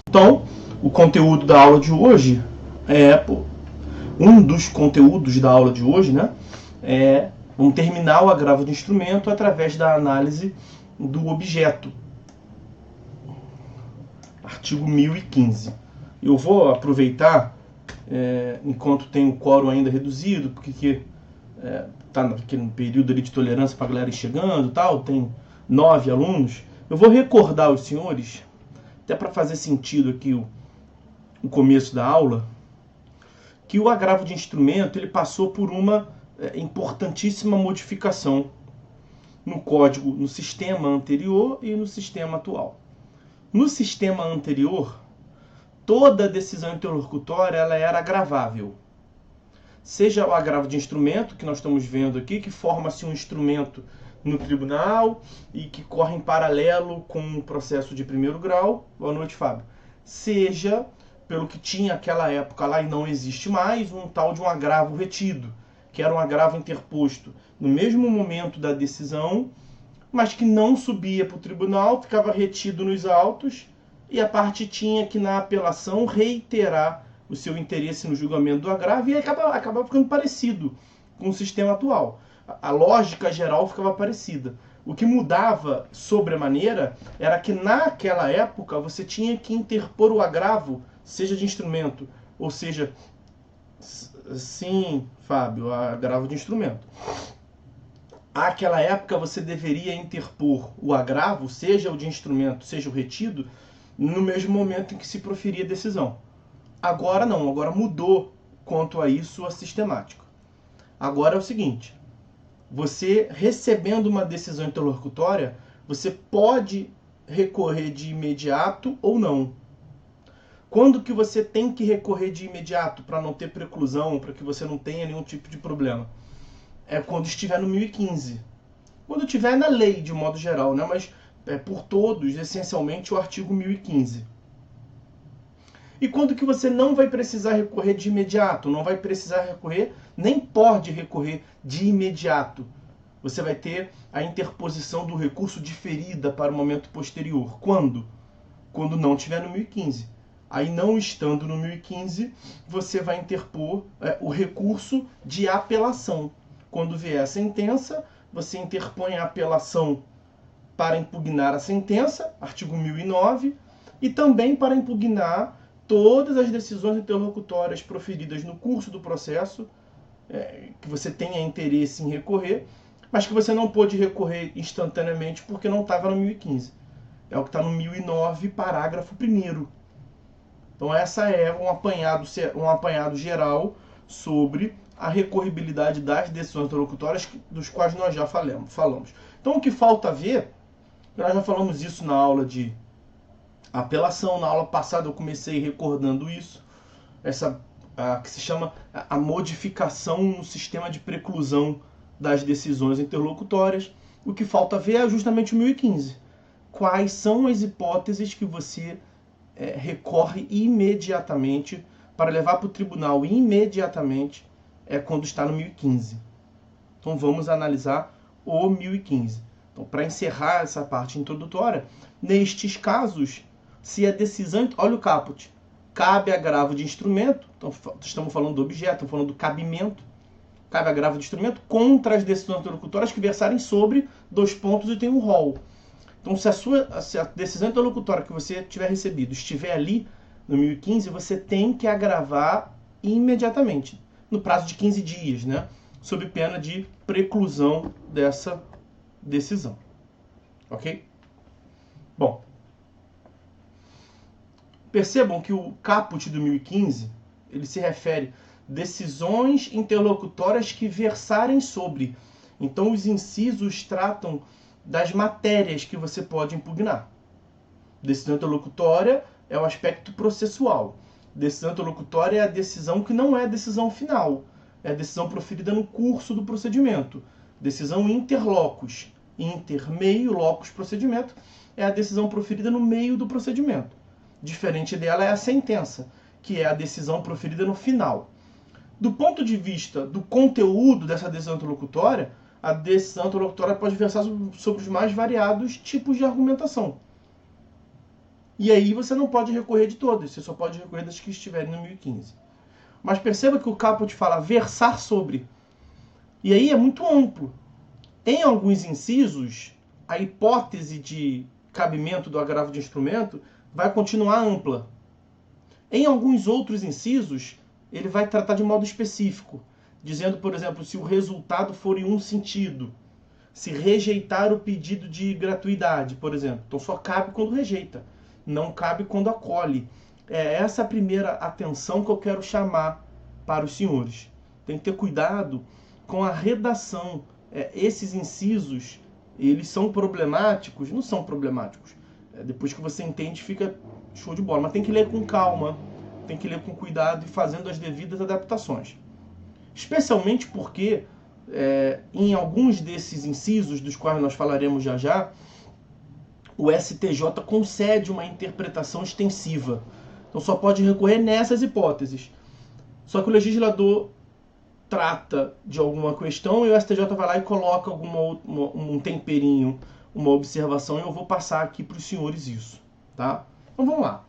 Então, o conteúdo da aula de hoje um dos conteúdos da aula de hoje, né, vamos terminar o agravo de instrumento através da análise do objeto. Artigo 1015. Eu vou aproveitar, enquanto tem o quórum ainda reduzido, porque está naquele período ali de tolerância para a galera ir chegando, tal, tem 9 alunos. Eu vou recordar aos senhores, até para fazer sentido aqui o começo da aula, que o agravo de instrumento ele passou por uma importantíssima modificação no código, no sistema anterior e no sistema atual. No sistema anterior, toda decisão interlocutória ela era agravável. Seja o agravo de instrumento, que nós estamos vendo aqui, que forma-se um instrumento no tribunal e que corre em paralelo com o processo de primeiro grau. Boa noite, Fábio. Seja pelo que tinha naquela época lá e não existe mais, um tal de um agravo retido, que era um agravo interposto no mesmo momento da decisão, mas que não subia para o tribunal, ficava retido nos autos, e a parte tinha que, na apelação, reiterar o seu interesse no julgamento do agravo, e acabava ficando parecido com o sistema atual. A lógica geral ficava parecida. O que mudava sobremaneira era que, naquela época, você tinha que interpor o agravo, seja de instrumento, ou seja, sim, Fábio, agravo de instrumento. Naquela época você deveria interpor o agravo, seja o de instrumento, seja o retido, no mesmo momento em que se proferia a decisão. Agora não, agora mudou quanto a isso a sistemática. Agora é o seguinte, você recebendo uma decisão interlocutória, você pode recorrer de imediato ou não. Quando que você tem que recorrer de imediato para não ter preclusão, para que você não tenha nenhum tipo de problema? É quando estiver no 1015. Quando estiver na lei, de modo geral, né? Mas por todos, essencialmente, o artigo 1015. E quando que você não vai precisar recorrer de imediato, não vai precisar recorrer, nem pode recorrer de imediato. Você vai ter a interposição do recurso diferida para o momento posterior. Quando? Quando não estiver no 1015. Aí, não estando no 1015, você vai interpor o recurso de apelação. Quando vier a sentença, você interpõe a apelação para impugnar a sentença, artigo 1009, e também para impugnar todas as decisões interlocutórias proferidas no curso do processo, que você tenha interesse em recorrer, mas que você não pôde recorrer instantaneamente porque não estava no 1015. É o que está no 1009, parágrafo 1º. Então essa é um apanhado geral sobre a recorribilidade das decisões interlocutórias, dos quais nós já falamos. Então o que falta ver, nós já falamos isso na aula de apelação, na aula passada eu comecei recordando isso, que se chama a modificação no sistema de preclusão das decisões interlocutórias. O que falta ver é justamente o 1015. Quais são as hipóteses que você recorre imediatamente para levar para o tribunal imediatamente quando está no 1015. Então vamos analisar o 1015. Então, para encerrar essa parte introdutória, nestes casos, se a decisão... Olha o caput. Cabe agravo de instrumento, então estamos falando do objeto, estamos falando do cabimento, cabe agravo de instrumento contra as decisões interlocutórias que versarem sobre 2 pontos e tem um rol. Então, se a decisão interlocutória que você tiver recebido estiver ali no 1015, você tem que agravar imediatamente, no prazo de 15 dias, né? Sob pena de preclusão dessa decisão. Ok? Bom, percebam que o caput do 1015, ele se refere a decisões interlocutórias que versarem sobre. Então, os incisos tratam das matérias que você pode impugnar. Decisão interlocutória é o aspecto processual. Decisão interlocutória é a decisão que não é a decisão final. É a decisão proferida no curso do procedimento. Decisão interlocus. Intermeio, locus, procedimento. É a decisão proferida no meio do procedimento. Diferente dela é a sentença, que é a decisão proferida no final. Do ponto de vista do conteúdo dessa decisão interlocutória, a decisão interlocutória pode versar sobre os mais variados tipos de argumentação. E aí você não pode recorrer de todas, você só pode recorrer das que estiverem no 1015. Mas perceba que o caput fala versar sobre. E aí é muito amplo. Em alguns incisos, a hipótese de cabimento do agravo de instrumento vai continuar ampla. Em alguns outros incisos, ele vai tratar de modo específico, dizendo, por exemplo, se o resultado for em um sentido, se rejeitar o pedido de gratuidade, por exemplo. Então só cabe quando rejeita, não cabe quando acolhe. É essa a primeira atenção que eu quero chamar para os senhores. Tem que ter cuidado com a redação. Esses incisos, eles são problemáticos? Não são problemáticos. Depois que você entende, fica show de bola. Mas tem que ler com calma, tem que ler com cuidado e fazendo as devidas adaptações. Especialmente porque, em alguns desses incisos, dos quais nós falaremos já já, o STJ concede uma interpretação extensiva. Então só pode recorrer nessas hipóteses. Só que o legislador trata de alguma questão e o STJ vai lá e coloca um temperinho, uma observação, e eu vou passar aqui para os senhores isso. Tá? Então vamos lá.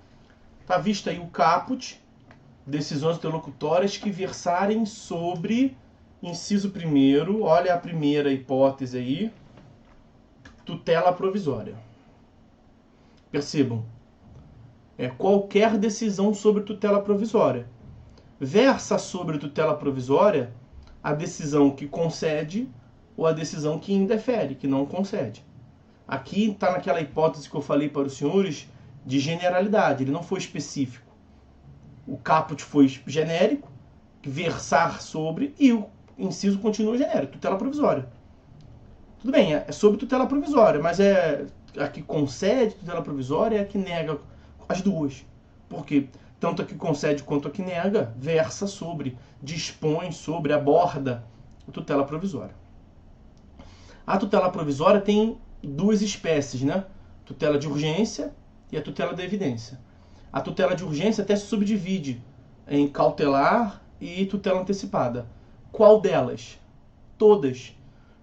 Está visto aí o caput, decisões interlocutórias que versarem sobre inciso 1º, olha a primeira hipótese aí, tutela provisória. Percebam, qualquer decisão sobre tutela provisória. Versa sobre tutela provisória a decisão que concede ou a decisão que indefere, que não concede. Aqui está naquela hipótese que eu falei para os senhores de generalidade, ele não foi específico. O caput foi genérico, versar sobre, e o inciso continua genérico, tutela provisória. Tudo bem, é sobre tutela provisória, mas a que concede tutela provisória é a que nega as duas. Por quê? Tanto a que concede quanto a que nega, versa sobre, dispõe sobre, aborda a tutela provisória. A tutela provisória tem duas espécies, né? Tutela de urgência e a tutela da evidência. A tutela de urgência até se subdivide em cautelar e tutela antecipada. Qual delas? Todas.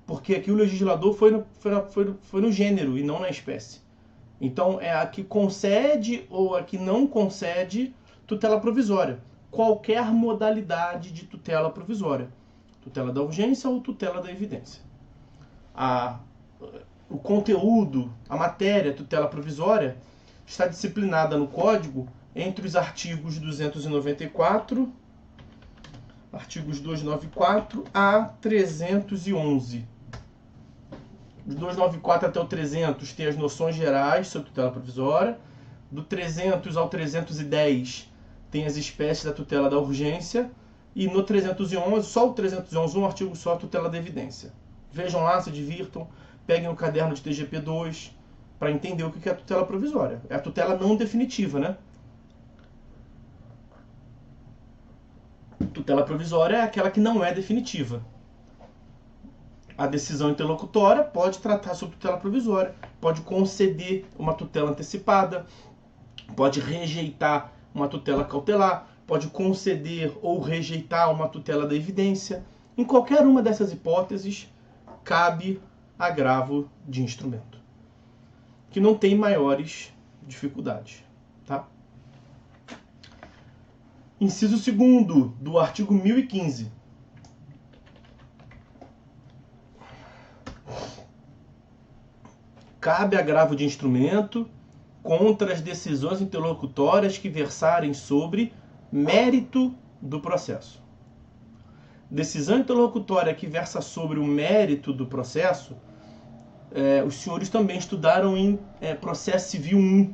Porque aqui o legislador foi no gênero e não na espécie. Então é a que concede ou a que não concede tutela provisória. Qualquer modalidade de tutela provisória. Tutela da urgência ou tutela da evidência. O conteúdo, a matéria tutela provisória está disciplinada no Código entre os artigos 294, artigos 294 a 311. Do 294 até o 300 tem as noções gerais sobre tutela provisória. Do 300 ao 310 tem as espécies da tutela da urgência. E no 311, só o 311, um artigo só, a tutela da evidência. Vejam lá, se divirtam, peguem o caderno de TGP2 para entender o que é a tutela provisória. É a tutela não definitiva, né? Tutela provisória é aquela que não é definitiva. A decisão interlocutória pode tratar sobre tutela provisória, pode conceder uma tutela antecipada, pode rejeitar uma tutela cautelar, pode conceder ou rejeitar uma tutela da evidência. Em qualquer uma dessas hipóteses, cabe agravo de instrumento, que não tem maiores dificuldades. Tá? Inciso 2º do artigo 1015. Cabe agravo de instrumento contra as decisões interlocutórias que versarem sobre mérito do processo. Decisão interlocutória que versa sobre o mérito do processo, os senhores também estudaram em Processo Civil 1.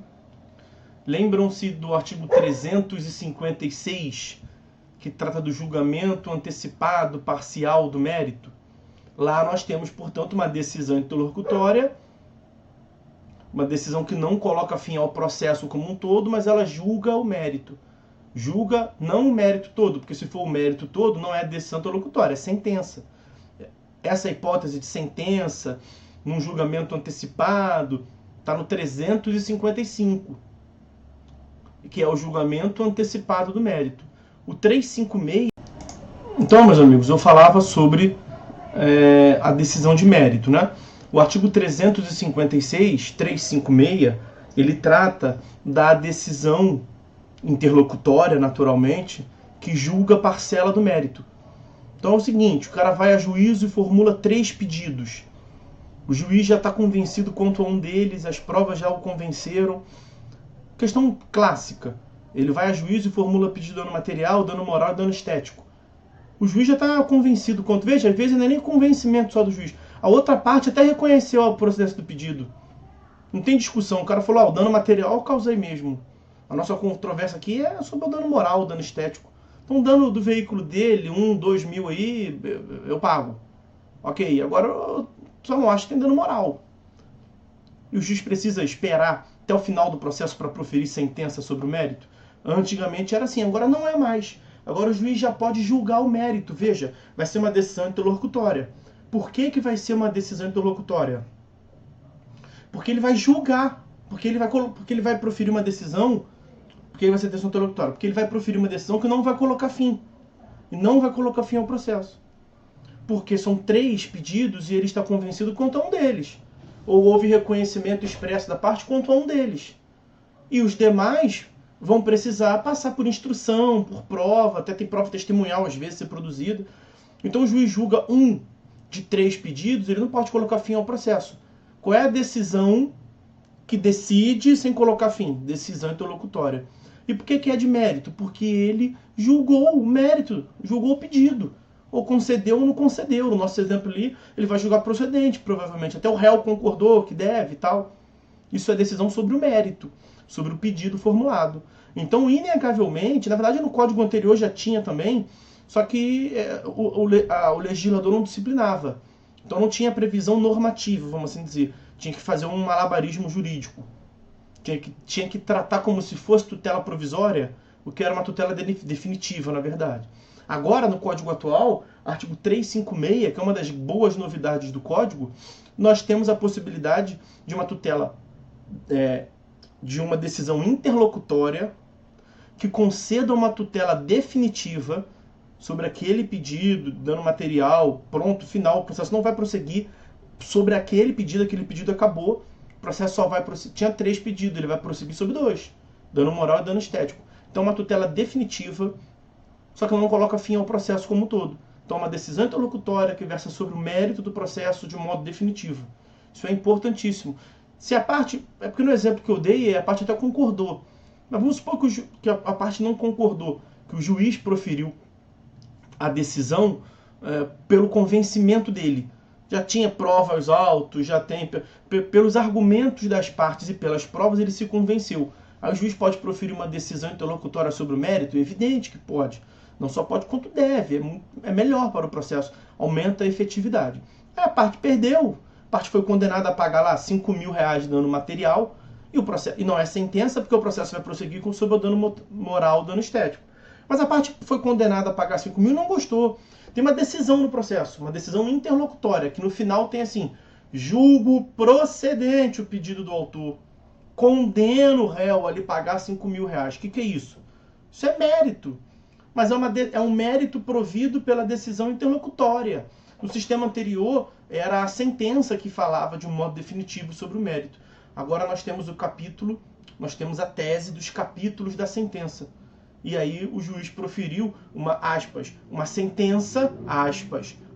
Lembram-se do artigo 356, que trata do julgamento antecipado parcial do mérito? Lá nós temos, portanto, uma decisão interlocutória, uma decisão que não coloca fim ao processo como um todo, mas ela julga o mérito. Julga não o mérito todo, porque se for o mérito todo, não é decisão interlocutória, é sentença. Essa hipótese de sentença, num julgamento antecipado, está no 355, que é o julgamento antecipado do mérito. O 356... Então, meus amigos, eu falava sobre a decisão de mérito, né? O artigo 356, Ele trata da decisão interlocutória, naturalmente, que julga a parcela do mérito. Então é o seguinte, o cara vai a juízo e formula 3 pedidos. O juiz já está convencido quanto a um deles, as provas já o convenceram. Questão clássica. Ele vai a juízo e formula pedido de dano material, dano moral e dano estético. O juiz já está convencido quanto... Veja, às vezes não é nem convencimento só do juiz. A outra parte até reconheceu o processo do pedido. Não tem discussão. O cara falou, o dano material eu causei mesmo. A nossa controvérsia aqui é sobre o dano moral, o dano estético. Então o dano do veículo dele, 1, 2 mil aí, eu pago. Ok, agora eu só não acho que tem dano moral. E o juiz precisa esperar até o final do processo para proferir sentença sobre o mérito? Antigamente era assim, agora não é mais. Agora o juiz já pode julgar o mérito. Veja, vai ser uma decisão interlocutória. Por que vai ser uma decisão interlocutória? Porque ele vai julgar. Porque ele vai proferir uma decisão. Porque vai ser decisão interlocutória. Porque ele vai proferir uma decisão que não vai colocar fim. E não vai colocar fim ao processo. Porque são 3 pedidos e ele está convencido quanto a um deles. Ou houve reconhecimento expresso da parte quanto a um deles. E os demais vão precisar passar por instrução, por prova, até tem prova testemunhal às vezes ser produzida. Então o juiz julga um de 3 pedidos, ele não pode colocar fim ao processo. Qual é a decisão que decide sem colocar fim? Decisão interlocutória. E por que é de mérito? Porque ele julgou o mérito, julgou o pedido. Ou concedeu ou não concedeu. No nosso exemplo ali, ele vai julgar procedente, provavelmente. Até o réu concordou que deve e tal. Isso é decisão sobre o mérito, sobre o pedido formulado. Então, inegavelmente, na verdade no código anterior já tinha também, só que o legislador não disciplinava. Então não tinha previsão normativa, vamos assim dizer. Tinha que fazer um malabarismo jurídico. Tinha que tratar como se fosse tutela provisória, o que era uma tutela definitiva, na verdade. Agora, no Código atual, artigo 356, que é uma das boas novidades do Código, nós temos a possibilidade de uma tutela, de uma decisão interlocutória que conceda uma tutela definitiva sobre aquele pedido, dano material, pronto, final, o processo não vai prosseguir sobre aquele pedido acabou, o processo só vai prosseguir. Tinha 3 pedidos, ele vai prosseguir sobre 2, dano moral e dano estético. Então, uma tutela definitiva, só que não coloca fim ao processo como um todo. Então, uma decisão interlocutória que versa sobre o mérito do processo de modo definitivo. Isso é importantíssimo. Se a parte, é porque no exemplo que eu dei, a parte até concordou. Mas vamos supor que a parte não concordou, que o juiz proferiu a decisão pelo convencimento dele. Já tinha provas autos, já tem... Pelos argumentos das partes e pelas provas, ele se convenceu. Aí o juiz pode proferir uma decisão interlocutória sobre o mérito? É evidente que pode. Não só pode quanto deve. É melhor para o processo. Aumenta a efetividade. Aí a parte perdeu. A parte foi condenada a pagar lá 5 mil reais de dano material. E não é sentença, porque o processo vai prosseguir sob o dano moral, dano estético. Mas a parte que foi condenada a pagar 5 mil não gostou. Tem uma decisão no processo, uma decisão interlocutória, que no final tem assim: julgo procedente o pedido do autor, condeno o réu a lhe pagar 5 mil reais. O que é isso? Isso é mérito. Mas é um mérito provido pela decisão interlocutória. No sistema anterior, era a sentença que falava de um modo definitivo sobre o mérito. Agora nós temos o capítulo, nós temos a tese dos capítulos da sentença. E aí o juiz proferiu uma sentença,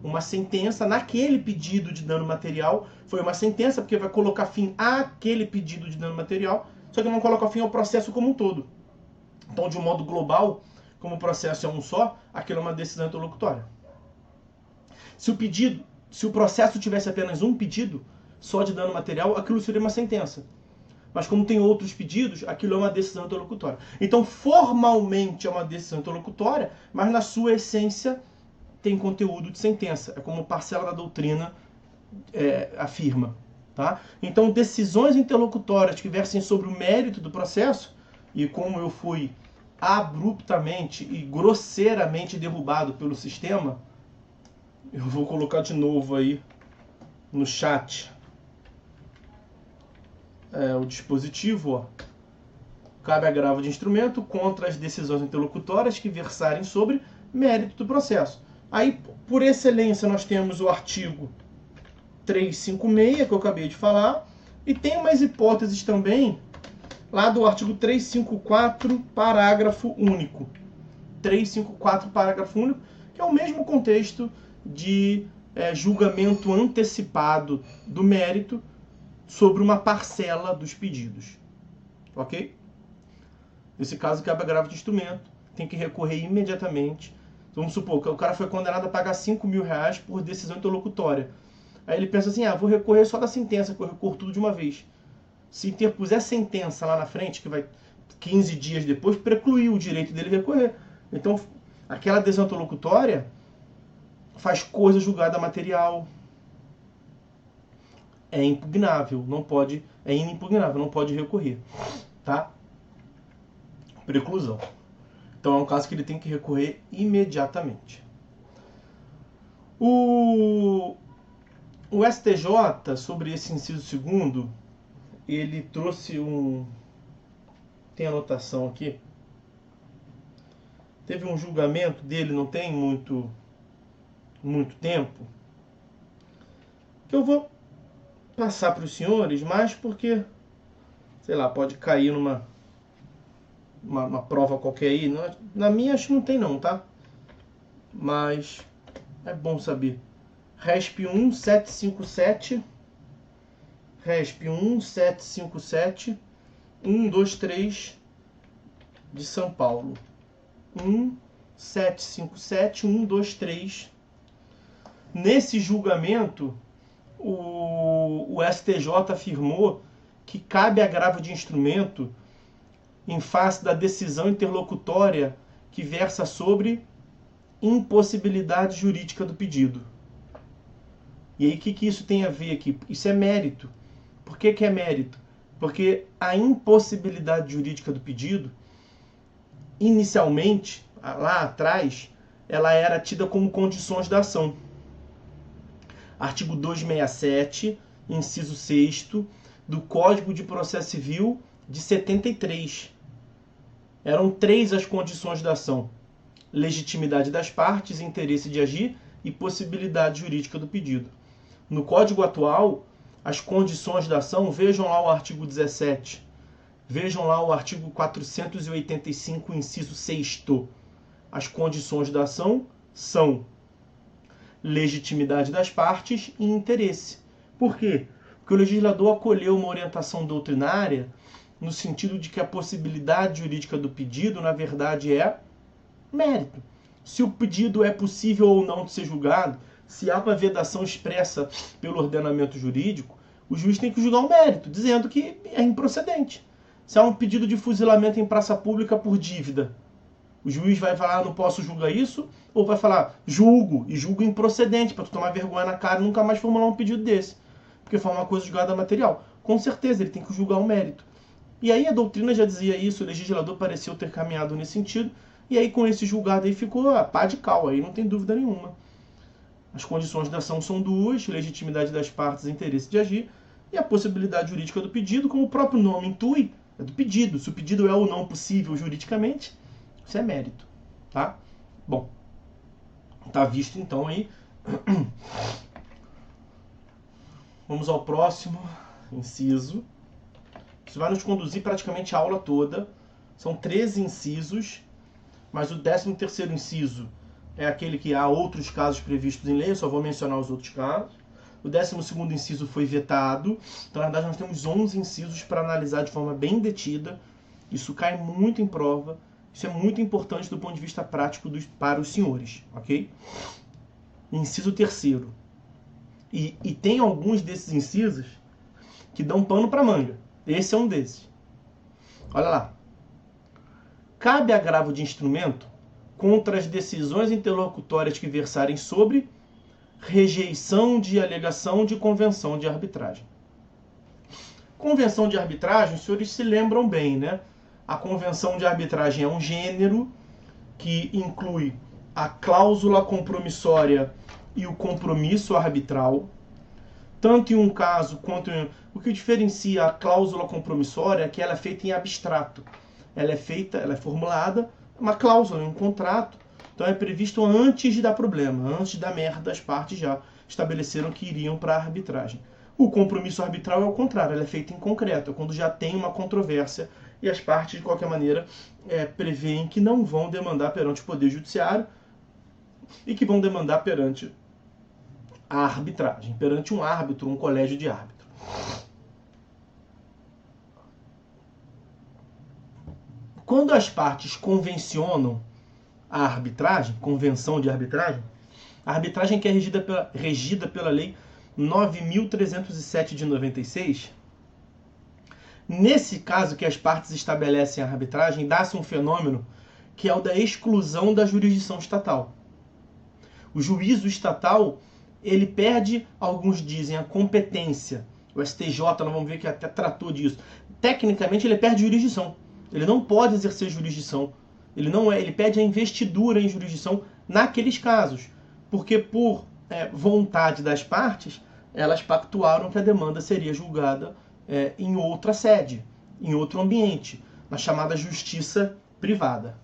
uma sentença naquele pedido de dano material. Foi uma sentença porque vai colocar fim àquele pedido de dano material, só que não coloca fim ao processo como um todo. Então, de um modo global, como o processo é um só, aquilo é uma decisão interlocutória. Se o processo tivesse apenas um pedido só de dano material, aquilo seria uma sentença. Mas como tem outros pedidos, aquilo é uma decisão interlocutória. Então, formalmente é uma decisão interlocutória, mas na sua essência tem conteúdo de sentença. É como parcela da doutrina afirma. Tá? Então, decisões interlocutórias que versem sobre o mérito do processo, e como eu fui abruptamente e grosseiramente derrubado pelo sistema, eu vou colocar de novo aí no chat o dispositivo, ó. Cabe agravo de instrumento contra as decisões interlocutórias que versarem sobre mérito do processo. Aí, por excelência, nós temos o artigo 356, que eu acabei de falar, e tem umas hipóteses também lá do artigo 354, parágrafo único. 354, parágrafo único, que é o mesmo contexto de julgamento antecipado do mérito sobre uma parcela dos pedidos. Ok? Nesse caso, cabe agravo de instrumento, tem que recorrer imediatamente. Vamos supor que o cara foi condenado a pagar 5 mil reais por decisão interlocutória. Aí ele pensa assim, vou recorrer só da sentença, que eu recorro tudo de uma vez. Se interpuser sentença lá na frente, que vai 15 dias depois, precluir o direito dele recorrer. Então, aquela decisão interlocutória faz coisa julgada material. É impugnável, não pode, é inimpugnável, não pode recorrer. Tá? Preclusão. Então é um caso que ele tem que recorrer imediatamente. O STJ, sobre esse inciso 2º, ele trouxe tem anotação aqui. Teve um julgamento dele, não tem muito tempo, que eu vou passar para os senhores, mas porque, sei lá, pode cair numa prova qualquer aí. Na minha acho que não tem não, tá? Mas é bom saber. RESP 1757, RESP 1757, 123 de São Paulo. 1757, 123. Nesse julgamento, o STJ afirmou que cabe agravo de instrumento em face da decisão interlocutória que versa sobre impossibilidade jurídica do pedido. E aí, o que isso tem a ver aqui? Isso é mérito. Por que é mérito? Porque a impossibilidade jurídica do pedido, inicialmente, lá atrás, ela era tida como condições da ação. Artigo 267, inciso 6º, do Código de Processo Civil de 73. Eram 3 as condições da ação: legitimidade das partes, interesse de agir e possibilidade jurídica do pedido. No Código atual, as condições da ação, vejam lá o artigo 17, vejam lá o artigo 485, inciso 6º. As condições da ação são legitimidade das partes e interesse. Por quê? Porque o legislador acolheu uma orientação doutrinária no sentido de que a possibilidade jurídica do pedido, na verdade, é mérito. Se o pedido é possível ou não de ser julgado, se há uma vedação expressa pelo ordenamento jurídico, o juiz tem que julgar o mérito, dizendo que é improcedente. Se há um pedido de fuzilamento em praça pública por dívida, o juiz vai falar, não posso julgar isso, ou vai falar, julgo, e julgo improcedente, para tu tomar vergonha na cara e nunca mais formular um pedido desse, porque foi uma coisa julgada material. Com certeza, ele tem que julgar o mérito. E aí a doutrina já dizia isso, o legislador pareceu ter caminhado nesse sentido, e aí com esse julgado aí ficou a pá de cal, aí não tem dúvida nenhuma. As condições da ação são 2, legitimidade das partes e interesse de agir, e a possibilidade jurídica do pedido, como o próprio nome intui, é do pedido. Se o pedido é ou não possível juridicamente, isso é mérito, tá? Bom, tá visto então aí. Vamos ao próximo inciso. Isso vai nos conduzir praticamente a aula toda. São 13 incisos, mas o 13º inciso é aquele que há outros casos previstos em lei, eu só vou mencionar os outros casos. O 12º inciso foi vetado, então na verdade nós temos 11 incisos para analisar de forma bem detida. Isso cai muito em prova, isso é muito importante do ponto de vista prático para os senhores, ok? Inciso 3º. E tem alguns desses incisos que dão pano para manga. Esse é um desses. Olha lá. Cabe agravo de instrumento contra as decisões interlocutórias que versarem sobre rejeição de alegação de convenção de arbitragem. Convenção de arbitragem, os senhores se lembram bem, né? A convenção de arbitragem é um gênero que inclui a cláusula compromissória e o compromisso arbitral, tanto em um caso quanto em... O que diferencia a cláusula compromissória é que ela é feita em abstrato. Ela é formulada, uma cláusula, um contrato. Então é previsto antes de dar problema, antes da merda, as partes já estabeleceram que iriam para a arbitragem. O compromisso arbitral é o contrário, ele é feito em concreto, é quando já tem uma controvérsia e as partes, de qualquer maneira, preveem que não vão demandar perante o Poder Judiciário e que vão demandar perante a arbitragem, perante um árbitro, um colégio de árbitro. Quando as partes convencionam a arbitragem, convenção de arbitragem, a arbitragem que é regida pela Lei 9.307 de 96, nesse caso que as partes estabelecem a arbitragem, dá-se um fenômeno que é o da exclusão da jurisdição estatal. O juízo estatal, ele perde, alguns dizem, a competência. O STJ, nós vamos ver que até tratou disso. Tecnicamente, ele perde jurisdição. Ele não pode exercer jurisdição. Ele pede a investidura em jurisdição naqueles casos. Porque, por vontade das partes, elas pactuaram que a demanda seria julgada em outra sede, em outro ambiente, na chamada justiça privada.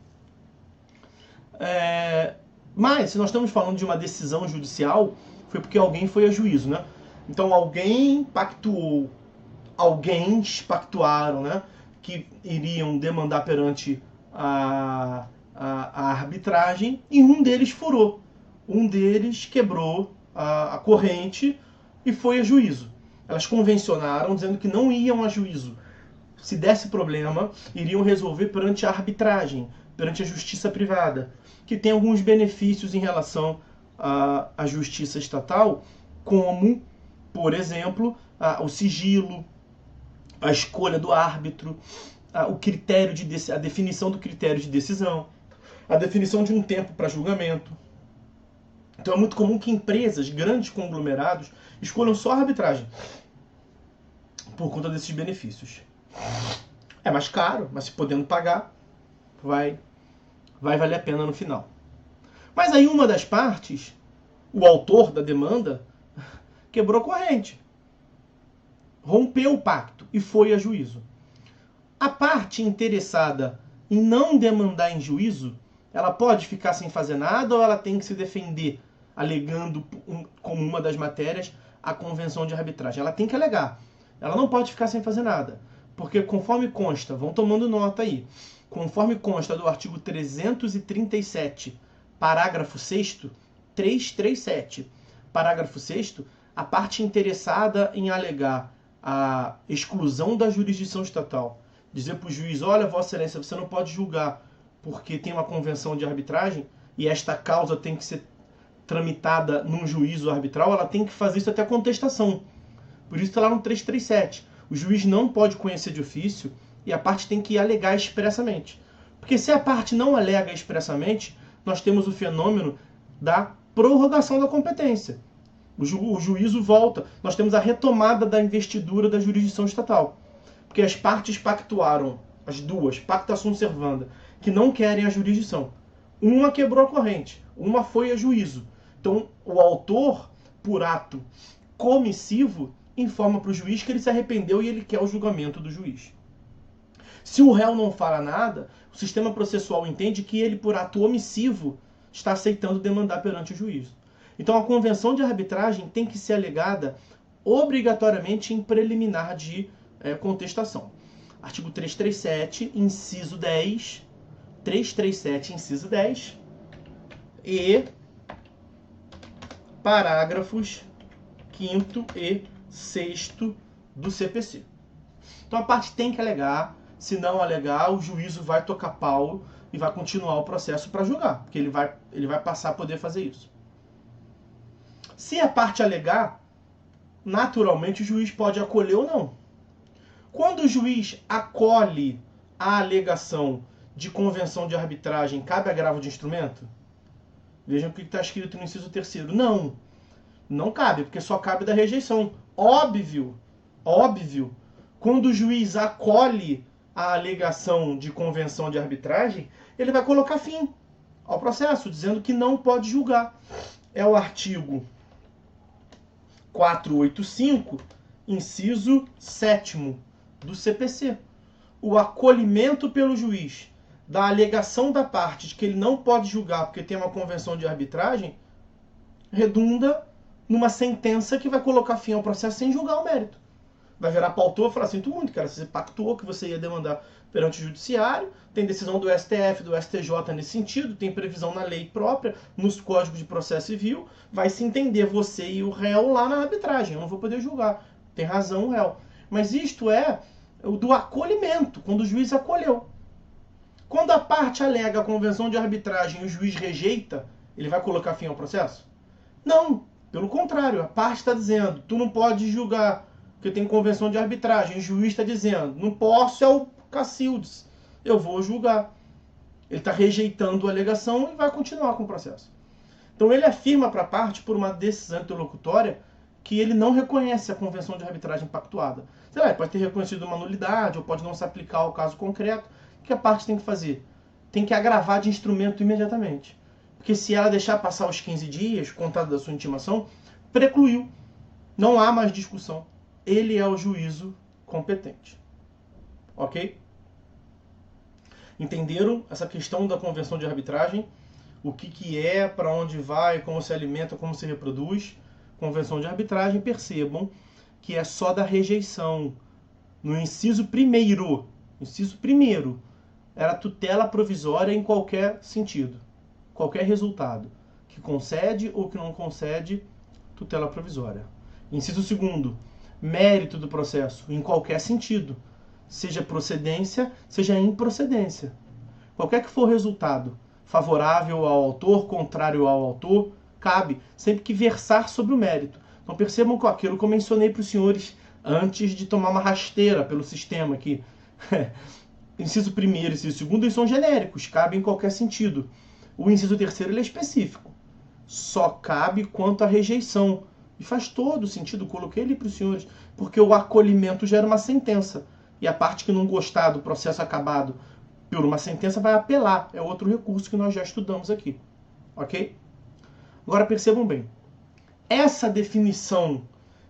Mas, se nós estamos falando de uma decisão judicial, foi porque alguém foi a juízo, né? Então, alguém pactuou, alguém pactuaram, né? Que iriam demandar perante a arbitragem, e um deles furou. Um deles quebrou a corrente e foi a juízo. Elas convencionaram dizendo que não iam a juízo. Se desse problema, iriam resolver perante a arbitragem, perante a justiça privada, que tem alguns benefícios em relação à justiça estatal, como, por exemplo, o sigilo, a escolha do árbitro, a definição do critério de decisão, a definição de um tempo para julgamento. Então é muito comum que empresas, grandes conglomerados, escolham só a arbitragem por conta desses benefícios. É mais caro, mas se podendo pagar, vai valer a pena no final. Mas aí uma das partes, o autor da demanda, quebrou a corrente, rompeu o pacto e foi a juízo. A parte interessada em não demandar em juízo, ela pode ficar sem fazer nada ou ela tem que se defender, alegando como uma das matérias a convenção de arbitragem? Ela tem que alegar. Ela não pode ficar sem fazer nada. Porque conforme consta, vão tomando nota aí, conforme consta do artigo 337, parágrafo 6º, 337, parágrafo 6º, a parte interessada em alegar a exclusão da jurisdição estatal, dizer para o juiz, olha, Vossa Excelência, você não pode julgar porque tem uma convenção de arbitragem e esta causa tem que ser tramitada num juízo arbitral, ela tem que fazer isso até a contestação. Por isso está lá no 337. O juiz não pode conhecer de ofício e a parte tem que alegar expressamente. Porque se a parte não alega expressamente, nós temos o fenômeno da prorrogação da competência. O juízo volta. Nós temos a retomada da investidura da jurisdição estatal. Porque as partes pactuaram, as duas, pacta sunt servanda, que não querem a jurisdição. Uma quebrou a corrente, uma foi a juízo. Então, o autor, por ato comissivo, informa para o juiz que ele se arrependeu e ele quer o julgamento do juiz. Se o réu não fala nada, o sistema processual entende que ele, por ato omissivo, está aceitando demandar perante o juiz. Então, a convenção de arbitragem tem que ser alegada obrigatoriamente em preliminar de contestação. Artigo 337, inciso 10, 337, inciso 10, e parágrafos 5º e 6º do CPC. Então a parte tem que alegar, se não alegar, o juízo vai tocar pau e vai continuar o processo para julgar, porque ele vai passar a poder fazer isso. Se a parte alegar, naturalmente o juiz pode acolher ou não. Quando o juiz acolhe a alegação de convenção de arbitragem, cabe agravo de instrumento? Vejam o que está escrito no inciso 3º. Não cabe, porque só cabe da rejeição. Óbvio, quando o juiz acolhe a alegação de convenção de arbitragem, ele vai colocar fim ao processo, dizendo que não pode julgar. É o artigo 485, inciso 7º do CPC. O acolhimento pelo juiz da alegação da parte de que ele não pode julgar porque tem uma convenção de arbitragem redunda numa sentença que vai colocar fim ao processo sem julgar o mérito. Vai virar para o autor e falar, sinto muito, cara, você pactuou que você ia demandar perante o judiciário, tem decisão do STF, do STJ nesse sentido, tem previsão na lei própria, nos códigos de processo civil, vai se entender você e o réu lá na arbitragem, eu não vou poder julgar, tem razão o réu. Mas isto é o do acolhimento, quando o juiz acolheu. Quando a parte alega a convenção de arbitragem e o juiz rejeita, ele vai colocar fim ao processo? Não, pelo contrário, a parte está dizendo, tu não pode julgar, porque tem convenção de arbitragem, o juiz está dizendo, não posso, é o Cacildes, eu vou julgar. Ele está rejeitando a alegação e vai continuar com o processo. Então ele afirma para a parte, por uma decisão interlocutória, que ele não reconhece a convenção de arbitragem pactuada. Sei lá, ele pode ter reconhecido uma nulidade, ou pode não se aplicar ao caso concreto. O que a parte tem que fazer? Tem que agravar de instrumento imediatamente. Porque se ela deixar passar os 15 dias, contado da sua intimação, precluiu. Não há mais discussão. Ele é o juízo competente. Ok? Entenderam essa questão da convenção de arbitragem? O que é, para onde vai, como se alimenta, como se reproduz? Convenção de arbitragem, percebam que é só da rejeição. No inciso primeiro, era tutela provisória em qualquer sentido, qualquer resultado, que concede ou que não concede tutela provisória. Inciso segundo, mérito do processo, em qualquer sentido, seja procedência, seja improcedência. Qualquer que for o resultado, favorável ao autor, contrário ao autor, cabe sempre que versar sobre o mérito. Então percebam que aquilo que eu mencionei para os senhores antes de tomar uma rasteira pelo sistema aqui. Inciso primeiro e inciso segundo, eles são genéricos, cabem em qualquer sentido. O inciso terceiro ele é específico. Só cabe quanto à rejeição. E faz todo sentido, coloquei ele para os senhores, porque o acolhimento gera uma sentença. E a parte que não gostar do processo acabado por uma sentença vai apelar. É outro recurso que nós já estudamos aqui. Ok? Agora percebam bem. Essa definição,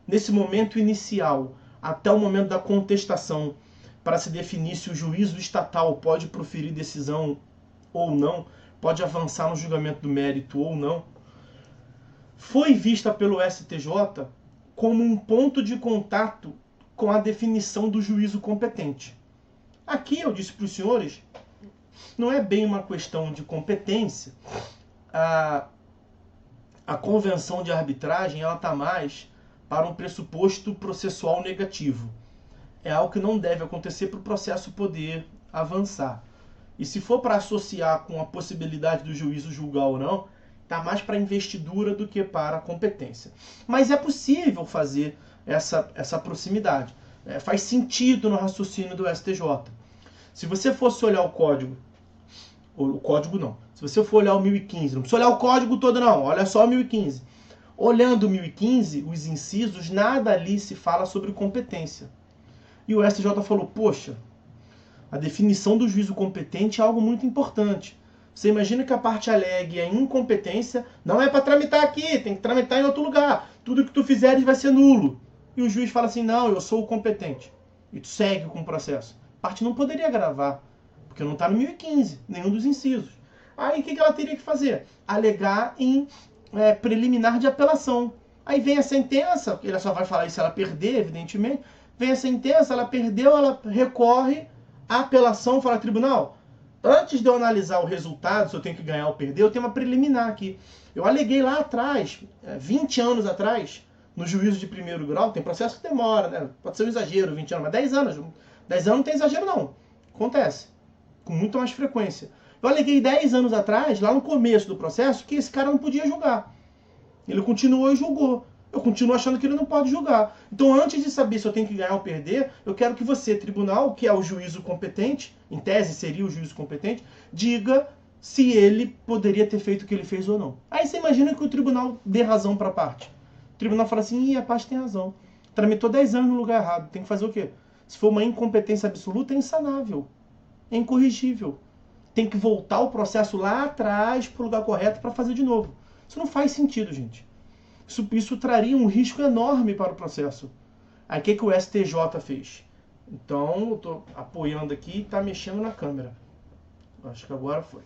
nesse momento inicial, até o momento da contestação, para se definir se o juízo estatal pode proferir decisão ou não, pode avançar no julgamento do mérito ou não, foi vista pelo STJ como um ponto de contato com a definição do juízo competente. Aqui eu disse para os senhores, não é bem uma questão de competência, a convenção de arbitragem ela está mais para um pressuposto processual negativo. É algo que não deve acontecer para o processo poder avançar. E se for para associar com a possibilidade do juízo julgar ou não, está mais para investidura do que para a competência. Mas é possível fazer essa proximidade. Faz sentido no raciocínio do STJ. Se você fosse olhar o código não, se você for olhar o 1015, não precisa olhar o código todo não, olha só o 1015. Olhando o 1015, os incisos, nada ali se fala sobre competência. E o STJ falou, poxa, a definição do juízo competente é algo muito importante. Você imagina que a parte alegue a incompetência, não é para tramitar aqui, tem que tramitar em outro lugar. Tudo que tu fizeres vai ser nulo. E o juiz fala assim, não, eu sou o competente. E tu segue com o processo. A parte não poderia agravar, porque não está no 1015, nenhum dos incisos. Aí o que ela teria que fazer? Alegar em preliminar de apelação. Aí vem a sentença, ele só vai falar isso se ela perder, evidentemente. Vem a sentença, ela perdeu, ela recorre à apelação, fala, tribunal, antes de eu analisar o resultado, se eu tenho que ganhar ou perder, eu tenho uma preliminar aqui. Eu aleguei lá atrás, 20 anos atrás, no juízo de primeiro grau, tem processo que demora, né? Pode ser um exagero, 20 anos, mas 10 anos. 10 anos não tem exagero não, acontece, com muito mais frequência. Eu aleguei 10 anos atrás, lá no começo do processo, que esse cara não podia julgar. Ele continuou e julgou. Eu continuo achando que ele não pode julgar. Então, antes de saber se eu tenho que ganhar ou perder, eu quero que você, tribunal, que é o juízo competente, em tese seria o juízo competente, diga se ele poderia ter feito o que ele fez ou não. Aí você imagina que o tribunal dê razão para a parte. O tribunal fala assim, a parte tem razão. Tramitou 10 anos no lugar errado. Tem que fazer o quê? Se for uma incompetência absoluta, é insanável. É incorrigível. Tem que voltar o processo lá atrás para o lugar correto para fazer de novo. Isso não faz sentido, gente. Isso traria um risco enorme para o processo. Aí o que o STJ fez? Então, eu estou apoiando aqui e está mexendo na câmera. Acho que agora foi.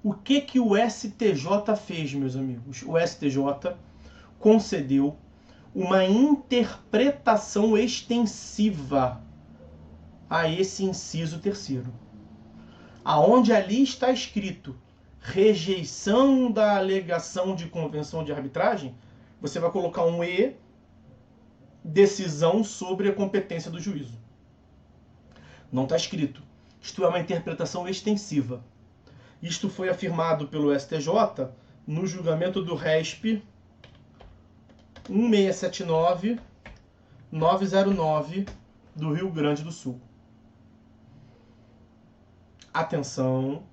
O que o STJ fez, meus amigos? O STJ concedeu uma interpretação extensiva a esse inciso terceiro, aonde ali está escrito rejeição da alegação de convenção de arbitragem, você vai colocar um E, decisão sobre a competência do juízo. Não está escrito. Isto é uma interpretação extensiva. Isto foi afirmado pelo STJ no julgamento do RESP 1679-909 do Rio Grande do Sul. Atenção!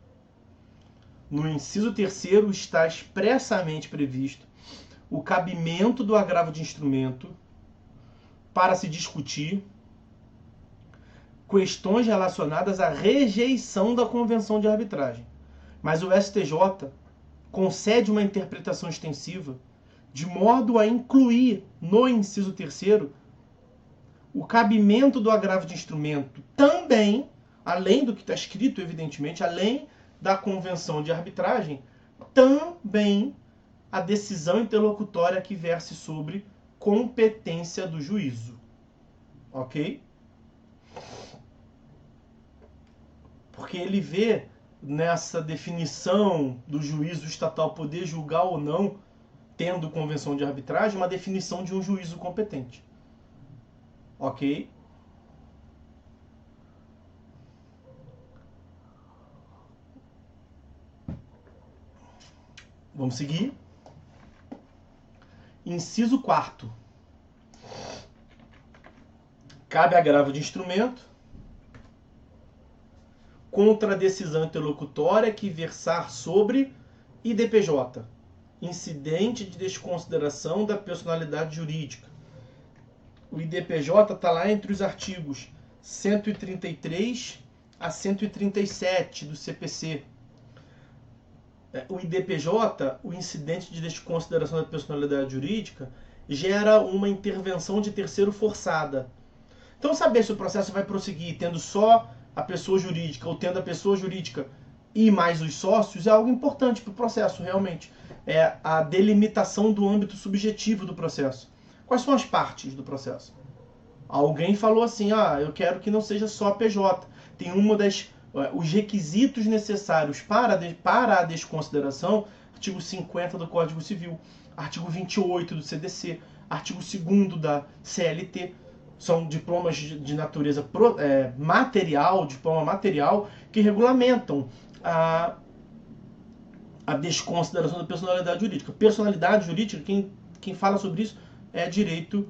No inciso terceiro está expressamente previsto o cabimento do agravo de instrumento para se discutir questões relacionadas à rejeição da convenção de arbitragem. Mas o STJ concede uma interpretação extensiva de modo a incluir no inciso terceiro o cabimento do agravo de instrumento também, além do que está escrito, evidentemente, além da convenção de arbitragem, também a decisão interlocutória que verse sobre competência do juízo. Ok? Porque ele vê nessa definição do juízo estatal poder julgar ou não, tendo convenção de arbitragem, uma definição de um juízo competente. Ok? Vamos seguir. Inciso 4º. Cabe agravo de instrumento contra a decisão interlocutória que versar sobre IDPJ, incidente de desconsideração da personalidade jurídica. O IDPJ está lá entre os artigos 133 a 137 do CPC. O IDPJ, o incidente de desconsideração da personalidade jurídica, gera uma intervenção de terceiro forçada. Então, saber se o processo vai prosseguir tendo só a pessoa jurídica ou tendo a pessoa jurídica e mais os sócios é algo importante para o processo, realmente. É a delimitação do âmbito subjetivo do processo. Quais são as partes do processo? Alguém falou assim, eu quero que não seja só a PJ. Tem os requisitos necessários para a desconsideração, artigo 50 do Código Civil, artigo 28 do CDC, artigo 2º da CLT, são diplomas de natureza material, diploma material, que regulamentam a desconsideração da personalidade jurídica. Personalidade jurídica, quem fala sobre isso é direito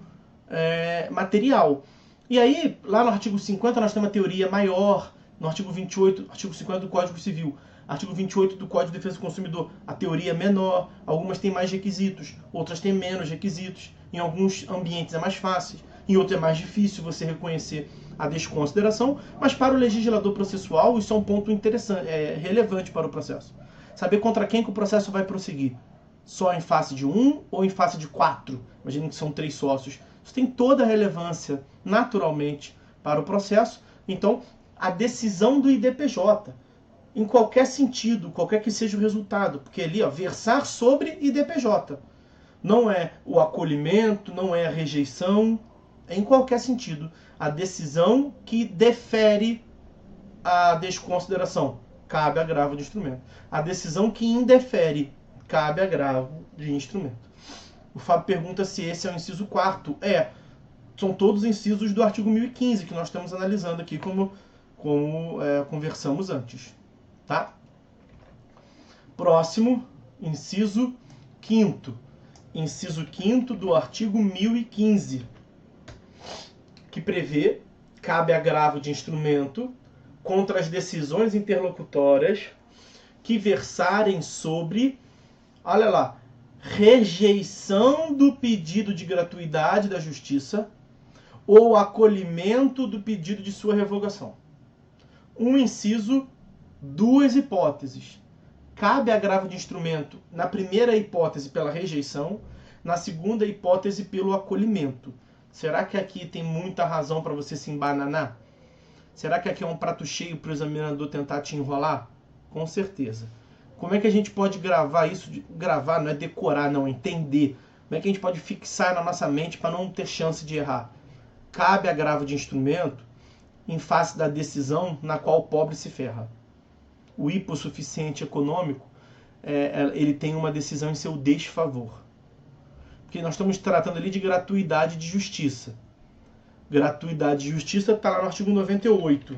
material. E aí, lá no artigo 50, nós temos uma teoria maior. No artigo 28, artigo 50 do Código Civil, artigo 28 do Código de Defesa do Consumidor, a teoria é menor, algumas têm mais requisitos, outras têm menos requisitos. Em alguns ambientes é mais fácil, em outros é mais difícil você reconhecer a desconsideração, mas para o legislador processual isso é um ponto interessante, relevante para o processo. Saber contra quem que o processo vai prosseguir. Só em face de 1 ou em face de 4? Imaginem que são 3 sócios. Isso tem toda a relevância, naturalmente, para o processo. Então, a decisão do IDPJ, em qualquer sentido, qualquer que seja o resultado, porque ali, versar sobre IDPJ. Não é o acolhimento, não é a rejeição, é em qualquer sentido. A decisão que defere a desconsideração, cabe agravo de instrumento. A decisão que indefere, cabe agravo de instrumento. O Fábio pergunta se esse é o inciso 4º. São todos incisos do artigo 1015, que nós estamos analisando aqui como conversamos antes, tá? Próximo, inciso 5º. Inciso 5º do artigo 1015, que prevê, cabe agravo de instrumento contra as decisões interlocutórias que versarem sobre, olha lá, rejeição do pedido de gratuidade da justiça ou acolhimento do pedido de sua revogação. Um inciso, 2 hipóteses. Cabe agravo de instrumento na primeira hipótese pela rejeição, na segunda hipótese pelo acolhimento. Será que aqui tem muita razão para você se embananar? Será que aqui é um prato cheio para o examinador tentar te enrolar? Com certeza. Como é que a gente pode gravar isso? Gravar não é decorar, não, é entender. Como é que a gente pode fixar na nossa mente para não ter chance de errar? Cabe agravo de instrumento em face da decisão na qual o pobre se ferra. O hipossuficiente econômico, ele tem uma decisão em seu desfavor. Porque nós estamos tratando ali de gratuidade de justiça. Gratuidade de justiça está lá no artigo 98.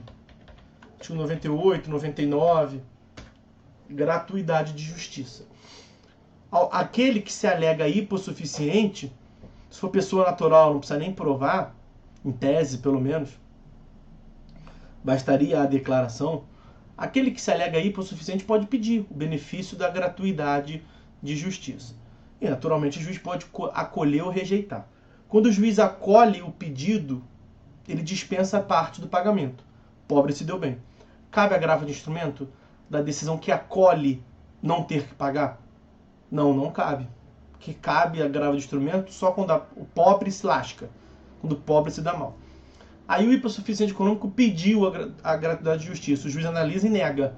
Artigo 98, 99. Gratuidade de justiça. Aquele que se alega hipossuficiente, se for pessoa natural, não precisa nem provar, em tese pelo menos, bastaria a declaração. Aquele que se alega hipossuficiente pode pedir o benefício da gratuidade de justiça. E, naturalmente, o juiz pode acolher ou rejeitar. Quando o juiz acolhe o pedido, ele dispensa parte do pagamento. Pobre se deu bem. Cabe agravo de instrumento da decisão que acolhe não ter que pagar? Não, não cabe. Porque cabe agravo de instrumento só quando o pobre se lasca, quando o pobre se dá mal. Aí o hipossuficiente econômico pediu a gratuidade de justiça. O juiz analisa e nega.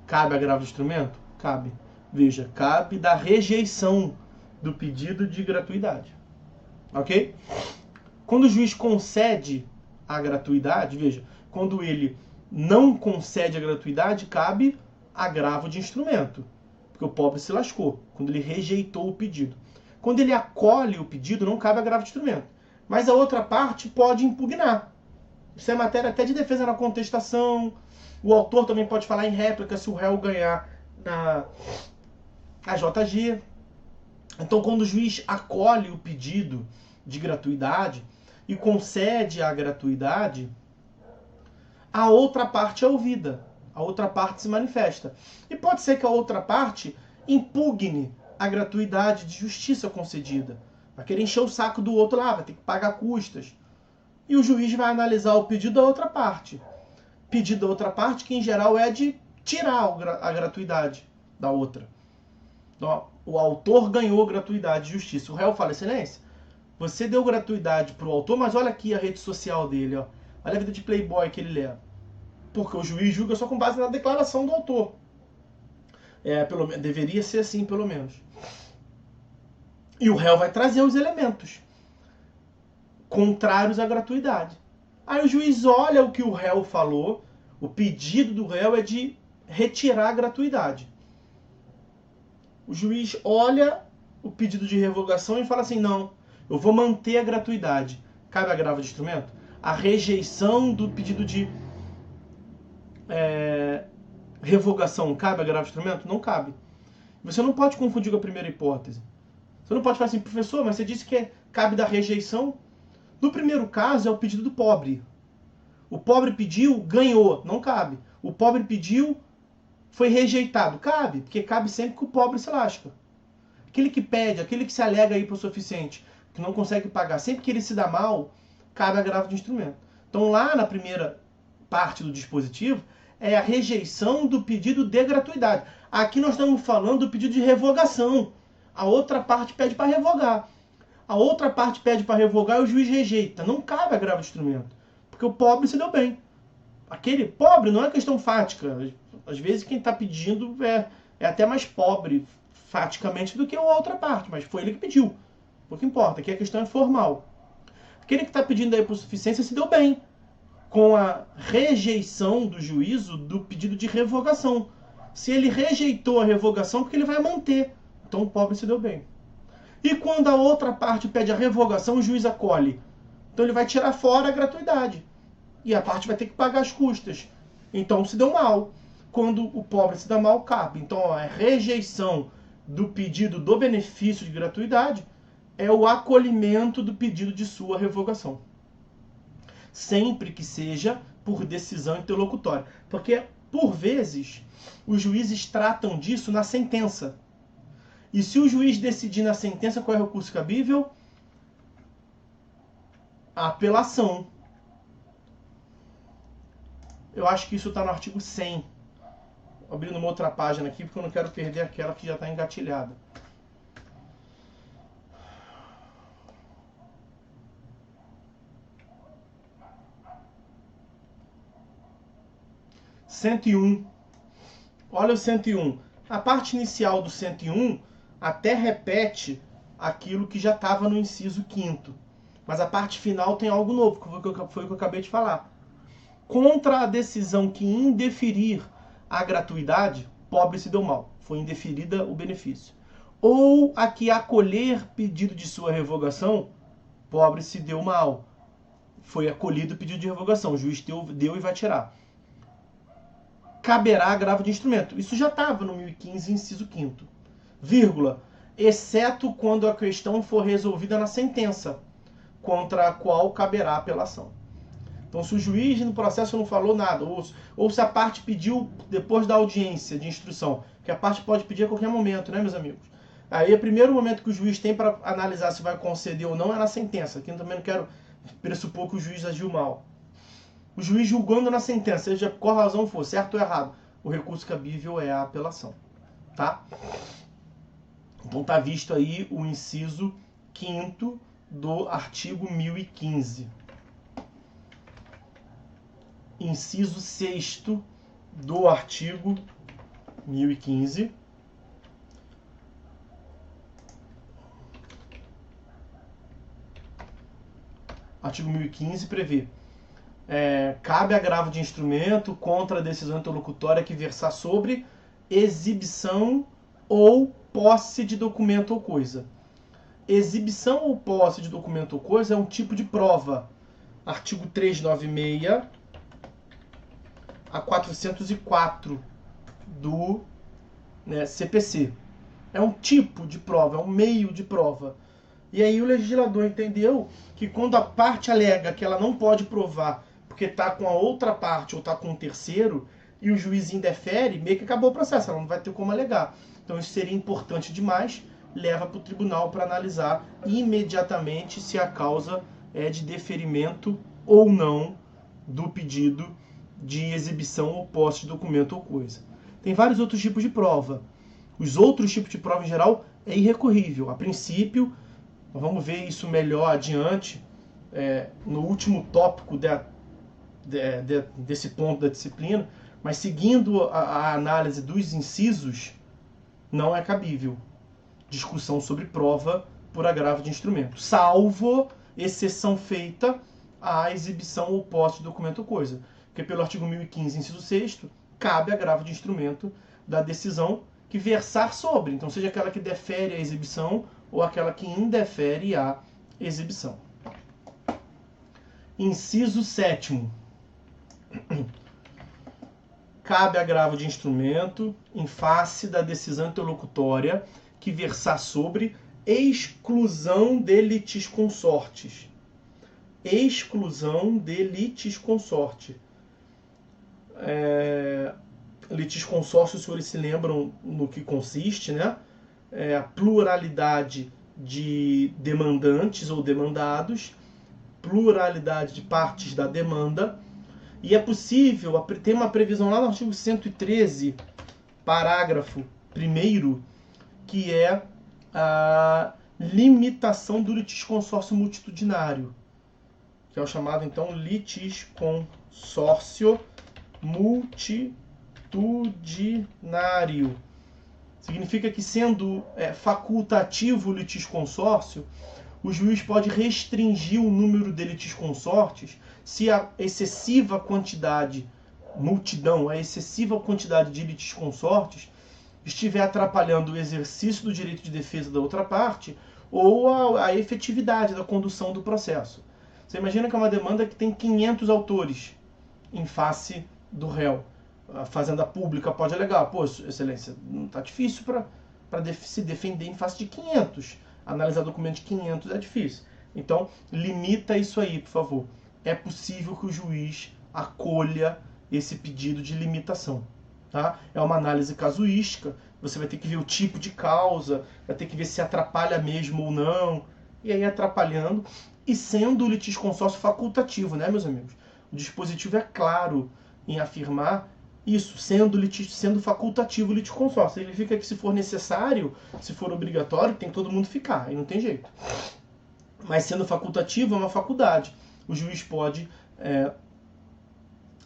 Cabe agravo de instrumento? Cabe. Veja, cabe da rejeição do pedido de gratuidade. Ok? Quando o juiz concede a gratuidade, veja, quando ele não concede a gratuidade, cabe agravo de instrumento. Porque o pobre se lascou, quando ele rejeitou o pedido. Quando ele acolhe o pedido, não cabe agravo de instrumento. Mas a outra parte pode impugnar. Isso é matéria até de defesa na contestação. O autor também pode falar em réplica se o réu ganhar na JG. Então, quando o juiz acolhe o pedido de gratuidade e concede a gratuidade, a outra parte é ouvida. A outra parte se manifesta. E pode ser que a outra parte impugne a gratuidade de justiça concedida. Vai querer encher o saco do outro lá, vai ter que pagar custas. E o juiz vai analisar o pedido da outra parte. Pedido da outra parte, que em geral é de tirar a gratuidade da outra. Então, o autor ganhou gratuidade de justiça. O réu fala, excelência, você deu gratuidade para o autor, mas olha aqui a rede social dele. Ó. Olha a vida de playboy que ele leva. Porque o juiz julga só com base na declaração do autor. Deveria ser assim, pelo menos. E o réu vai trazer os elementos contrários à gratuidade. Aí o juiz olha o que o réu falou, o pedido do réu é de retirar a gratuidade. O juiz olha o pedido de revogação e fala assim, não, eu vou manter a gratuidade. Cabe agravo de instrumento? A rejeição do pedido de revogação cabe agravo de instrumento? Não cabe. Você não pode confundir com a primeira hipótese. Você não pode falar assim, professor, mas você disse que cabe da rejeição. No primeiro caso, é o pedido do pobre. O pobre pediu, ganhou. Não cabe. O pobre pediu, foi rejeitado. Cabe, porque cabe sempre que o pobre se lasca. Aquele que pede, aquele que se alega hipossuficiente, que não consegue pagar, sempre que ele se dá mal, cabe agravo de instrumento. Então, lá na primeira parte do dispositivo, é a rejeição do pedido de gratuidade. Aqui nós estamos falando do pedido de revogação. A outra parte pede para revogar. A outra parte pede para revogar e o juiz rejeita. Não cabe agravo de instrumento. Porque o pobre se deu bem. Aquele pobre não é questão fática. Às vezes quem está pedindo é até mais pobre faticamente do que a outra parte. Mas foi ele que pediu. O que importa, aqui a questão é formal. Aquele que está pedindo a hipossuficiência se deu bem com a rejeição do juízo do pedido de revogação. Se ele rejeitou a revogação, porque ele vai manter. Então o pobre se deu bem. E quando a outra parte pede a revogação, o juiz acolhe. Então ele vai tirar fora a gratuidade. E a parte vai ter que pagar as custas. Então se deu mal. Quando o pobre se dá mal, cabe. Então a rejeição do pedido do benefício de gratuidade é o acolhimento do pedido de sua revogação. Sempre que seja por decisão interlocutória. Porque, por vezes, os juízes tratam disso na sentença. E se o juiz decidir na sentença qual é o recurso cabível? A apelação. Eu acho que isso está no artigo 100. Abrindo uma outra página aqui, porque eu não quero perder aquela que já está engatilhada. Olha o 101. A parte inicial do 101 até repete aquilo que já estava no inciso 5º. Mas a parte final tem algo novo, que foi o que eu acabei de falar. Contra a decisão que indeferir a gratuidade, pobre se deu mal. Foi indeferida o benefício. Ou a que acolher pedido de sua revogação, pobre se deu mal. Foi acolhido o pedido de revogação. O juiz deu e vai tirar. Caberá agravo de instrumento. Isso já estava no 1015, inciso 5º. Vírgula. Exceto quando a questão for resolvida na sentença, contra a qual caberá apelação. Então, se o juiz no processo não falou nada, ou se a parte pediu depois da audiência de instrução, que a parte pode pedir a qualquer momento, né, meus amigos? Aí, o primeiro momento que o juiz tem para analisar se vai conceder ou não é na sentença. Aqui eu também não quero pressupor que o juiz agiu mal. O juiz julgando na sentença, seja qual razão for, certo ou errado, o recurso cabível é a apelação. Tá? Então, tá visto aí o inciso 5º do artigo 1015. Inciso 6º do artigo 1015. Artigo 1015 prevê: cabe agravo de instrumento contra a decisão interlocutória que versar sobre exibição ou posse de documento ou coisa. Exibição ou posse de documento ou coisa é um tipo de prova. Artigo 396 a 404 do CPC. É um tipo de prova, é um meio de prova. E aí o legislador entendeu que quando a parte alega que ela não pode provar porque está com a outra parte ou está com um terceiro, e o juiz indefere, meio que acabou o processo, ela não vai ter como alegar. Então isso seria importante demais, leva para o tribunal para analisar imediatamente se a causa é de deferimento ou não do pedido de exibição ou posse de documento ou coisa. Tem vários outros tipos de prova. Os outros tipos de prova, em geral, é irrecorrível. A princípio, vamos ver isso melhor adiante, no último tópico desse ponto da disciplina, mas seguindo a análise dos incisos, não é cabível discussão sobre prova por agravo de instrumento, salvo exceção feita à exibição ou posse de documento ou coisa. Porque pelo artigo 1015, inciso 6º, cabe agravo de instrumento da decisão que versar sobre. Então, seja aquela que defere a exibição ou aquela que indefere a exibição. Inciso 7º. Cabe agravo de instrumento em face da decisão interlocutória que versar sobre exclusão de litisconsortes. Exclusão de litisconsorte. Litisconsórcio, se vocês se lembram no que consiste, né? A pluralidade de demandantes ou demandados, pluralidade de partes da demanda, e é possível, tem uma previsão lá no artigo 113, parágrafo 1º, que é a limitação do litisconsórcio multitudinário, que é o chamado, então, litisconsórcio multitudinário. Significa que, sendo facultativo o litisconsórcio, o juiz pode restringir o número de litisconsortes se a excessiva quantidade, a excessiva quantidade de litisconsortes estiver atrapalhando o exercício do direito de defesa da outra parte ou a efetividade da condução do processo. Você imagina que é uma demanda que tem 500 autores em face do réu. A Fazenda Pública pode alegar: pô, excelência, não está difícil para se defender em face de 500. Analisar documento de 500 é difícil. Então, limita isso aí, por favor. É possível que o juiz acolha esse pedido de limitação. Tá? É uma análise casuística. Você vai ter que ver o tipo de causa, vai ter que ver se atrapalha mesmo ou não. E aí, atrapalhando, e sendo o litisconsórcio facultativo, né, meus amigos? O dispositivo é claro em afirmar isso, sendo facultativo o litisconsórcio. Significa que, se for necessário, se for obrigatório, tem que todo mundo ficar, aí não tem jeito. Mas sendo facultativo, é uma faculdade. O juiz pode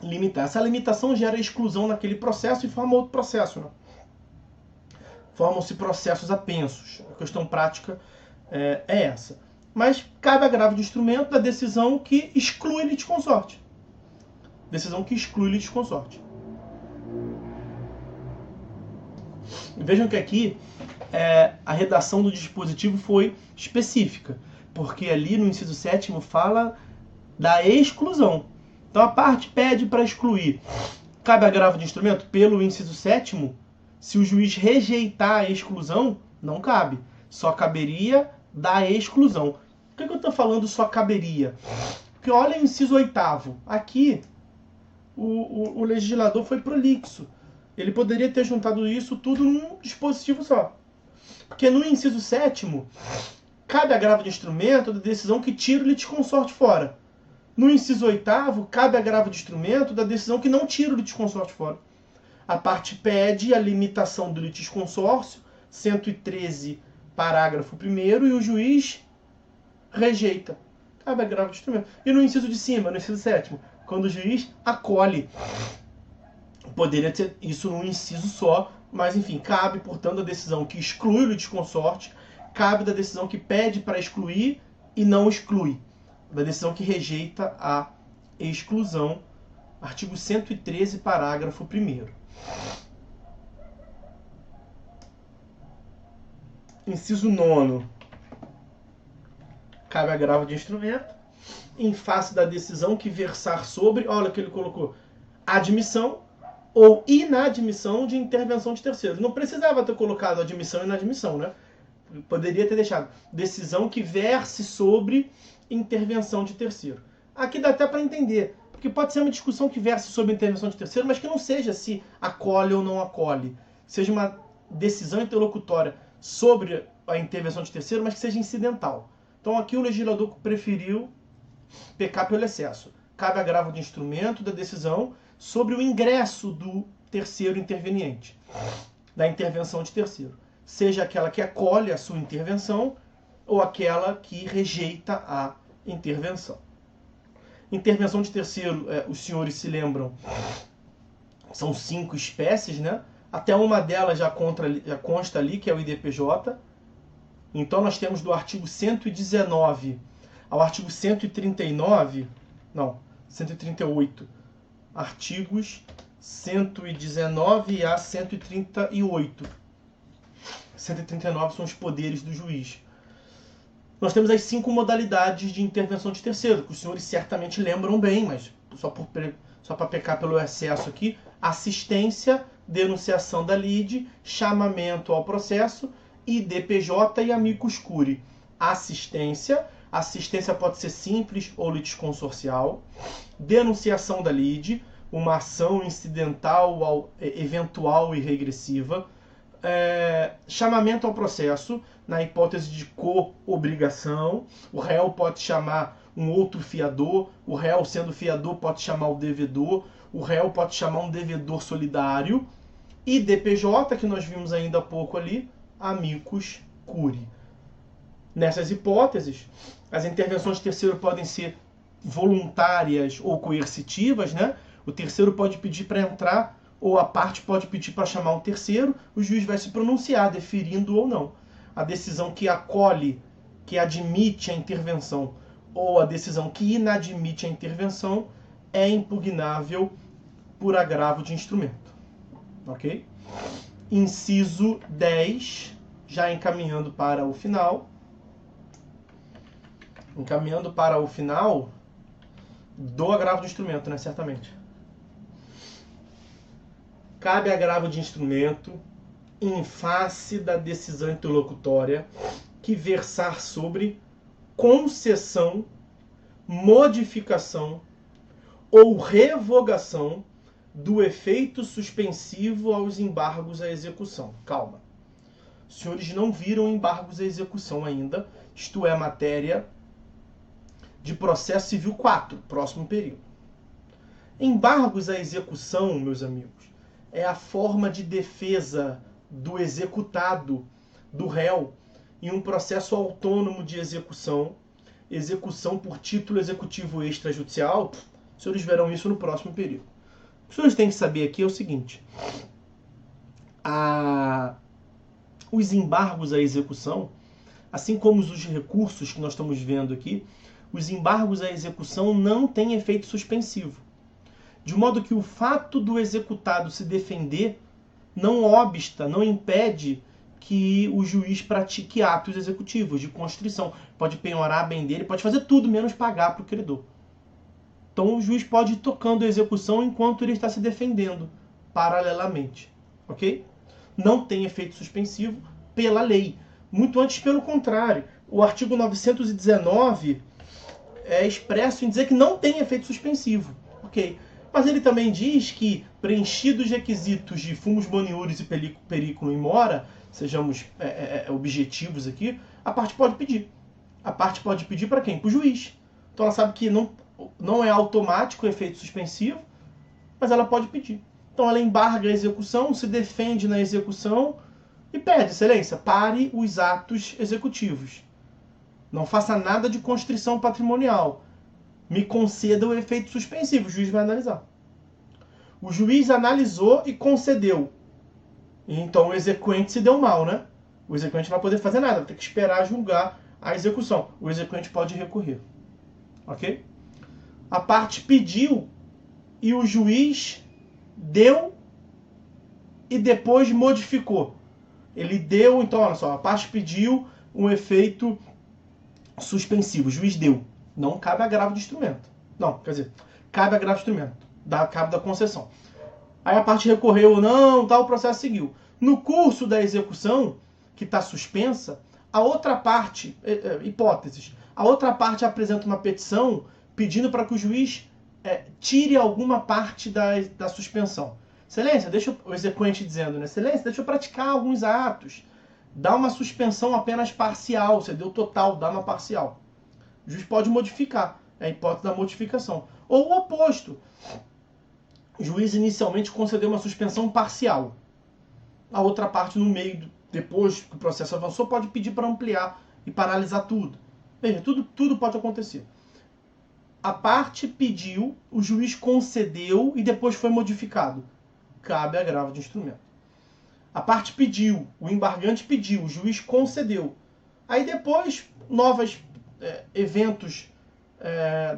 limitar. Essa limitação gera exclusão naquele processo e forma outro processo, né? Formam-se processos apensos. A questão prática é essa. Mas cabe agravo de instrumento da decisão que exclui litisconsorte. Decisão que exclui litisconsorte. Vejam que aqui a redação do dispositivo foi específica, porque ali no inciso 7º fala da exclusão. Então a parte pede para excluir. Cabe agravo de instrumento? Pelo inciso 7º, se o juiz rejeitar a exclusão, não cabe. Só caberia da exclusão. Por que eu estou falando só caberia? Porque olha o inciso 8º. Aqui o legislador foi prolixo. Ele poderia ter juntado isso tudo num dispositivo só. Porque no inciso 7º, cabe agravo de instrumento da decisão que tira o litisconsorte fora. No inciso 8º, cabe agravo de instrumento da decisão que não tira o litisconsorte fora. A parte pede a limitação do litisconsórcio, 113, parágrafo 1º, e o juiz rejeita. Cabe agravo de instrumento. E no inciso de cima, no inciso 7º, quando o juiz acolhe. Poderia ter isso num inciso só, mas enfim, cabe, portanto, a decisão que exclui o litisconsorte, cabe da decisão que pede para excluir e não exclui, da decisão que rejeita a exclusão, artigo 113, parágrafo 1º. Inciso 9º, cabe agravo de instrumento, em face da decisão que versar sobre, olha o que ele colocou, admissão ou inadmissão de intervenção de terceiros. Não precisava ter colocado admissão e inadmissão, né? Poderia ter deixado decisão que verse sobre intervenção de terceiro. Aqui dá até para entender, porque pode ser uma discussão que verse sobre intervenção de terceiro, mas que não seja se acolhe ou não acolhe. Seja uma decisão interlocutória sobre a intervenção de terceiro, mas que seja incidental. Então aqui o legislador preferiu pecar pelo excesso. Cabe agravo de instrumento da decisão sobre o ingresso do terceiro interveniente, da intervenção de terceiro. Seja aquela que acolhe a sua intervenção ou aquela que rejeita a intervenção. Intervenção de terceiro, os senhores se lembram, são 5 espécies, né? Até uma delas já consta ali, que é o IDPJ. Então nós temos do artigo 119 ao artigo 138, artigos 119 a 138. 139 são os poderes do juiz. Nós temos as 5 modalidades de intervenção de terceiro, que os senhores certamente lembram bem, mas só para pecar pelo excesso aqui: assistência, denunciação da lide, chamamento ao processo, IDPJ e amicus curiae. Assistência pode ser simples ou litisconsorcial. Denunciação da lide, uma ação incidental, eventual e regressiva. Chamamento ao processo, na hipótese de co-obrigação. O réu pode chamar um outro fiador, o réu, sendo fiador, pode chamar o devedor, o réu pode chamar um devedor solidário. E DPJ, que nós vimos ainda há pouco ali, amicus curiae. Nessas hipóteses, as intervenções de terceiro podem ser voluntárias ou coercitivas, né? O terceiro pode pedir para entrar, ou a parte pode pedir para chamar um terceiro, o juiz vai se pronunciar, deferindo ou não. A decisão que acolhe, que admite a intervenção, ou a decisão que inadmite a intervenção, é impugnável por agravo de instrumento. Ok? Inciso 10, já encaminhando para o final. Encaminhando para o final do agravo de instrumento, né? Certamente. Cabe agravo de instrumento em face da decisão interlocutória que versar sobre concessão, modificação ou revogação do efeito suspensivo aos embargos à execução. Calma. Os senhores não viram embargos à execução ainda. Isto é matéria de processo civil 4, próximo período. Embargos à execução, meus amigos, é a forma de defesa do executado, do réu, em um processo autônomo de execução, execução por título executivo extrajudicial. Os senhores verão isso no próximo período. O que os senhores têm que saber aqui é o seguinte: os embargos à execução assim como os recursos que nós estamos vendo aqui, os embargos à execução não têm efeito suspensivo. De modo que o fato do executado se defender não obsta, não impede que o juiz pratique atos executivos de constrição. Pode penhorar a bem dele, pode fazer tudo menos pagar para o credor. Então o juiz pode ir tocando a execução enquanto ele está se defendendo, paralelamente. Ok? Não tem efeito suspensivo pela lei. Muito antes, pelo contrário. O artigo 919 é expresso em dizer que não tem efeito suspensivo. Ok? Mas ele também diz que, preenchidos os requisitos de fumos boniuris e periculum in mora, sejamos objetivos aqui, a parte pode pedir. A parte pode pedir para quem? Para o juiz. Então ela sabe que não é automático o efeito suspensivo, mas ela pode pedir. Então ela embarga a execução, se defende na execução e pede, excelência, pare os atos executivos. Não faça nada de constrição patrimonial. Me conceda o efeito suspensivo. O juiz vai analisar. O juiz analisou e concedeu. Então o exequente se deu mal, né? O exequente não vai poder fazer nada, vai ter que esperar julgar a execução. O exequente pode recorrer. Ok? A parte pediu e o juiz deu e depois modificou. Ele deu, então, olha só, a parte pediu um efeito suspensivo. O juiz deu. Não cabe agravo de instrumento. Não, quer dizer, cabe agravo de instrumento. Cabe da concessão. Aí a parte recorreu ou não, tal, o processo seguiu. No curso da execução, que está suspensa, a outra parte, hipóteses, a outra parte apresenta uma petição pedindo para que o juiz tire alguma parte da suspensão. Excelência, deixa o exequente dizendo, né? Excelência, deixa eu praticar alguns atos. Dá uma suspensão apenas parcial, você deu total, dá uma parcial. O juiz pode modificar, é a hipótese da modificação. Ou o oposto. O juiz inicialmente concedeu uma suspensão parcial. A outra parte no meio, depois que o processo avançou, pode pedir para ampliar e paralisar tudo. Veja, tudo pode acontecer. A parte pediu, o juiz concedeu e depois foi modificado. Cabe agravo de instrumento. A parte pediu, o embargante pediu, o juiz concedeu. Aí depois, novos eventos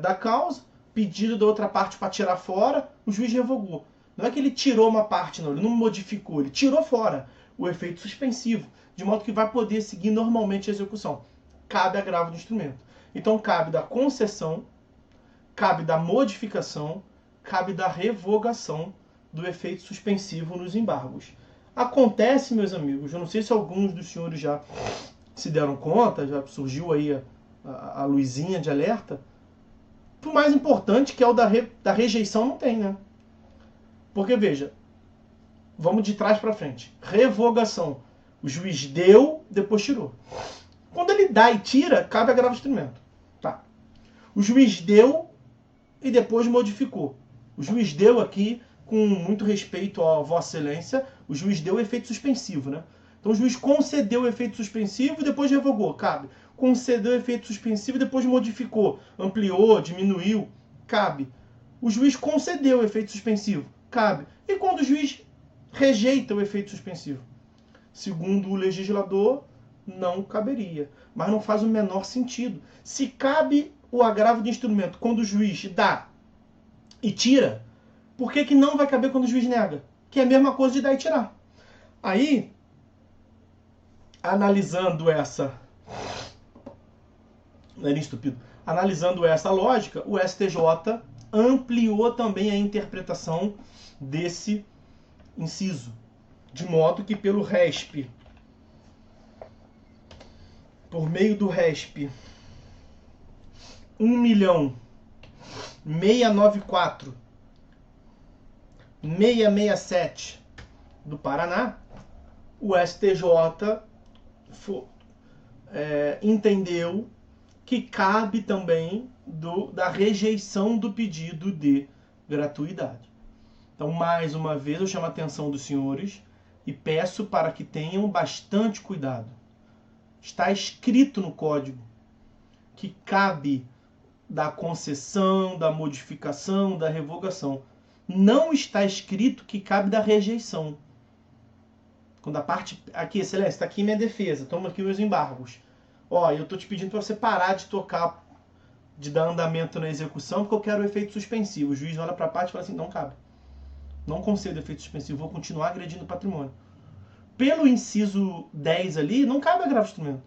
da causa, pedido da outra parte para tirar fora, o juiz revogou. Não é que ele tirou uma parte, não, ele não modificou, ele tirou fora o efeito suspensivo, de modo que vai poder seguir normalmente a execução. Cabe agravo de instrumento. Então cabe da concessão, cabe da modificação, cabe da revogação do efeito suspensivo nos embargos. Acontece, meus amigos, eu não sei se alguns dos senhores já se deram conta, já surgiu aí a luzinha de alerta. O mais importante, que é o da rejeição, não tem, né? Porque, veja, vamos de trás para frente. Revogação. O juiz deu, depois tirou. Quando ele dá e tira, cabe agravo de instrumento. Tá. O juiz deu e depois modificou. O juiz deu aqui, com muito respeito a Vossa Excelência, o juiz deu efeito suspensivo, né? Então o juiz concedeu o efeito suspensivo e depois revogou. Cabe. Concedeu efeito suspensivo e depois modificou. Ampliou, diminuiu. Cabe. O juiz concedeu o efeito suspensivo. Cabe. E quando o juiz rejeita o efeito suspensivo? Segundo o legislador, não caberia. Mas não faz o menor sentido. Se cabe o agravo de instrumento quando o juiz dá e tira, por que não vai caber quando o juiz nega? Que é a mesma coisa de dar e tirar. Aí, analisando essa... Não era estúpido. Analisando essa lógica, o STJ ampliou também a interpretação desse inciso. De modo que pelo RESP, por meio do RESP 1.694.667 do Paraná, o STJ entendeu que cabe também da rejeição do pedido de gratuidade. Então, mais uma vez, eu chamo a atenção dos senhores e peço para que tenham bastante cuidado. Está escrito no Código que cabe da concessão, da modificação, da revogação. Não está escrito que cabe da rejeição. Quando a parte... Aqui, excelência, está aqui minha defesa, toma aqui meus embargos. ó, eu tô te pedindo para você parar de tocar, de dar andamento na execução, porque eu quero o efeito suspensivo. O juiz olha para a parte e fala assim, não cabe. Não concedo efeito suspensivo, vou continuar agredindo o patrimônio. Pelo inciso 10 ali, não cabe agravo de instrumento.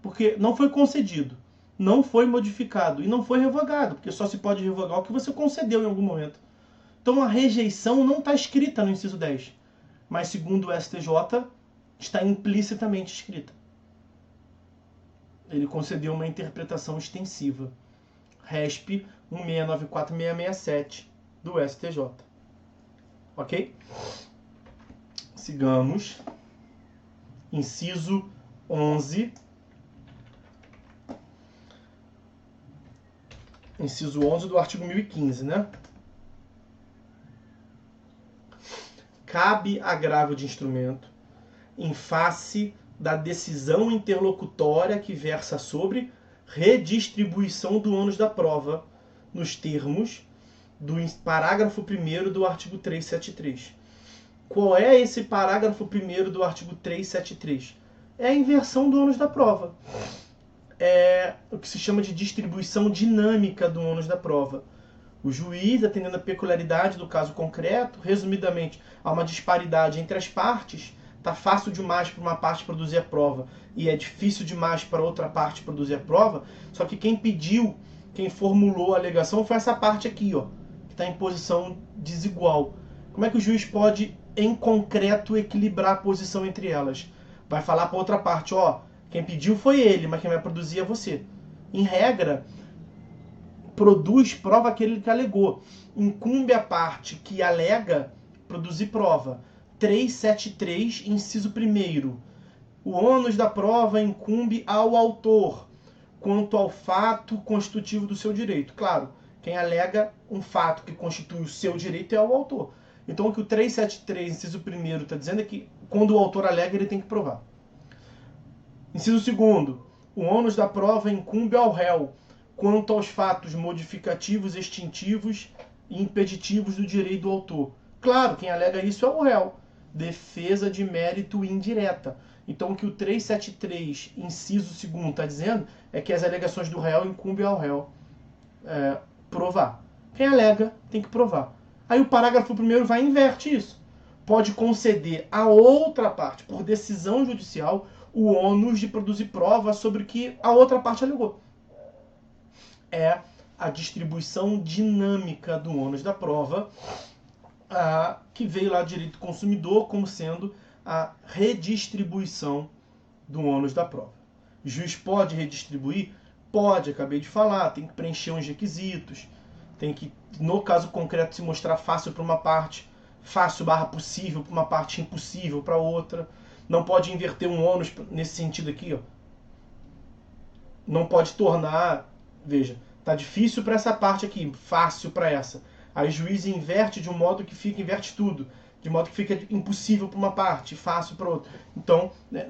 Porque não foi concedido, não foi modificado e não foi revogado, porque só se pode revogar o que você concedeu em algum momento. Então a rejeição não está escrita no inciso 10, mas segundo o STJ, está implicitamente escrita. Ele concedeu uma interpretação extensiva. RESP 1694667 do STJ. Ok? Sigamos. Inciso 11. Inciso 11 do artigo 1015, né? Cabe agravo de instrumento em face da decisão interlocutória que versa sobre redistribuição do ônus da prova, nos termos do parágrafo 1º do artigo 373. Qual é esse parágrafo 1º do artigo 373? É a inversão do ônus da prova. É o que se chama de distribuição dinâmica do ônus da prova. O juiz, atendendo a peculiaridade do caso concreto, resumidamente, há uma disparidade entre as partes, está fácil demais para uma parte produzir a prova e é difícil demais para outra parte produzir a prova, só que quem pediu, quem formulou a alegação foi essa parte aqui, ó, que está em posição desigual. Como é que o juiz pode, em concreto, equilibrar a posição entre elas? Vai falar para outra parte, ó, quem pediu foi ele, mas quem vai produzir é você. Em regra, produz prova aquele que alegou. Incumbe a parte que alega produzir prova. 373, inciso 1º. O ônus da prova incumbe ao autor, quanto ao fato constitutivo do seu direito. Claro, quem alega um fato que constitui o seu direito é o autor. Então o que o 373, inciso 1º, está dizendo é que quando o autor alega, ele tem que provar. Inciso 2º. O ônus da prova incumbe ao réu, quanto aos fatos modificativos, extintivos e impeditivos do direito do autor. Claro, quem alega isso é o réu. Defesa de mérito indireta. Então, o que o 373, inciso 2º, está dizendo é que as alegações do réu incumbem ao réu provar. Quem alega tem que provar. Aí o parágrafo 1º vai e inverte isso. Pode conceder a outra parte, por decisão judicial, o ônus de produzir prova sobre o que a outra parte alegou. É a distribuição dinâmica do ônus da prova, que veio lá do direito do consumidor como sendo a redistribuição do ônus da prova. O juiz pode redistribuir? Pode, acabei de falar, tem que preencher uns requisitos, tem que, no caso concreto, se mostrar fácil para uma parte, fácil / possível para uma parte, impossível para outra. Não pode inverter um ônus nesse sentido aqui, ó. Não pode tornar, veja, tá difícil para essa parte aqui, fácil para essa. Aí o juiz inverte de um modo que fica, inverte tudo, de modo que fica impossível para uma parte, fácil para outra. Então, né,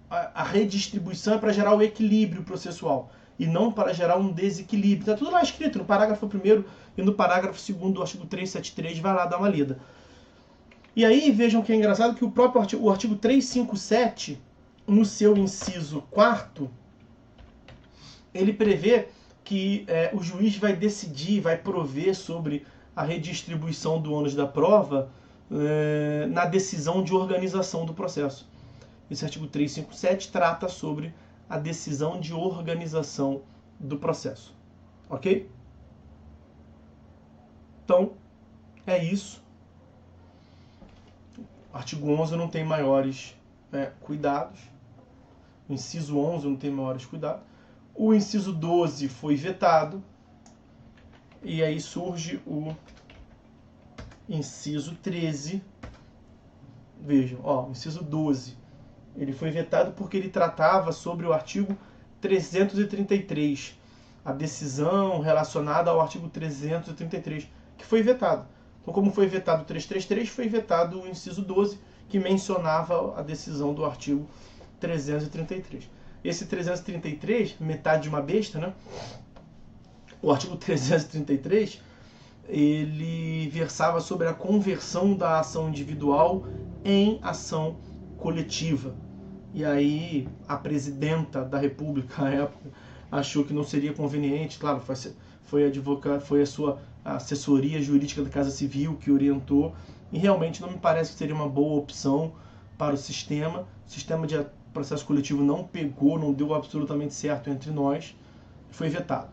a redistribuição é para gerar o equilíbrio processual e não para gerar um desequilíbrio. Está tudo lá escrito no parágrafo 1º e no parágrafo 2º do artigo 373, vai lá dar uma lida. E aí, vejam que é engraçado que o artigo 357, no seu inciso 4º, ele prevê que o juiz vai decidir, vai prover sobre a redistribuição do ônus da prova na decisão de organização do processo. Esse artigo 357 trata sobre a decisão de organização do processo. Ok? Então, é isso. O artigo 11 não tem maiores cuidados. O inciso 11 não tem maiores cuidados. O inciso 12 foi vetado. E aí surge o inciso 13. Vejam, ó, o inciso 12. Ele foi vetado porque ele tratava sobre o artigo 333. A decisão relacionada ao artigo 333, que foi vetado. Então, como foi vetado o 333, foi vetado o inciso 12, que mencionava a decisão do artigo 333. Esse 333, metade de uma besta, né? O artigo 333, ele versava sobre a conversão da ação individual em ação coletiva. E aí a presidenta da República à época achou que não seria conveniente, claro, foi a sua assessoria jurídica da Casa Civil que orientou, e realmente não me parece que seria uma boa opção para o sistema. O sistema de processo coletivo não pegou, não deu absolutamente certo entre nós, foi vetado.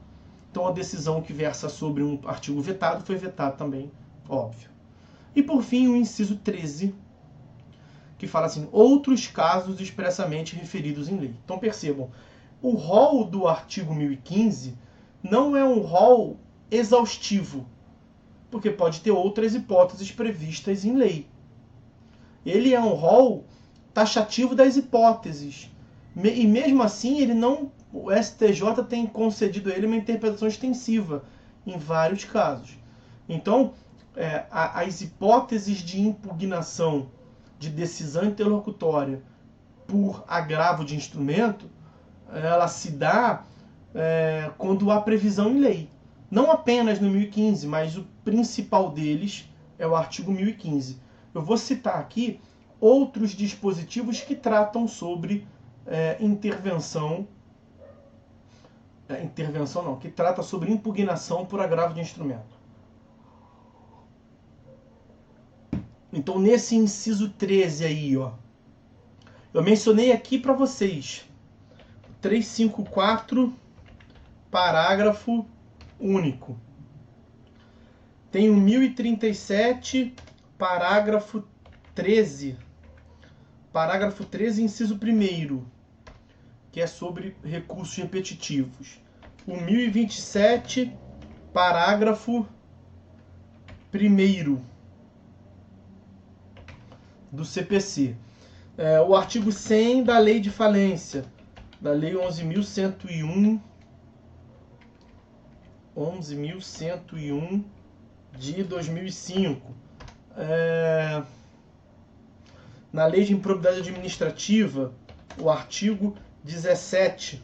Então a decisão que versa sobre um artigo vetado foi vetado também, óbvio. E por fim o inciso 13, que fala assim, outros casos expressamente referidos em lei. Então percebam, o rol do artigo 1015 não é um rol exaustivo, porque pode ter outras hipóteses previstas em lei. Ele é um rol taxativo das hipóteses. E mesmo assim, o STJ tem concedido a ele uma interpretação extensiva em vários casos. Então, as hipóteses de impugnação de decisão interlocutória por agravo de instrumento, ela se dá quando há previsão em lei. Não apenas no 1015, mas o principal deles é o artigo 1015. Eu vou citar aqui outros dispositivos que tratam sobre que trata sobre impugnação por agravo de instrumento. Então, nesse inciso 13 aí, ó, eu mencionei aqui para vocês 354, parágrafo único. Tem o 1037, parágrafo 13. Parágrafo 13, inciso 1º, que é sobre recursos repetitivos. O 1027, parágrafo 1º do CPC. O artigo 100 da Lei de Falência, da Lei 11.101 de 2005. Na Lei de Improbidade Administrativa, o artigo 17,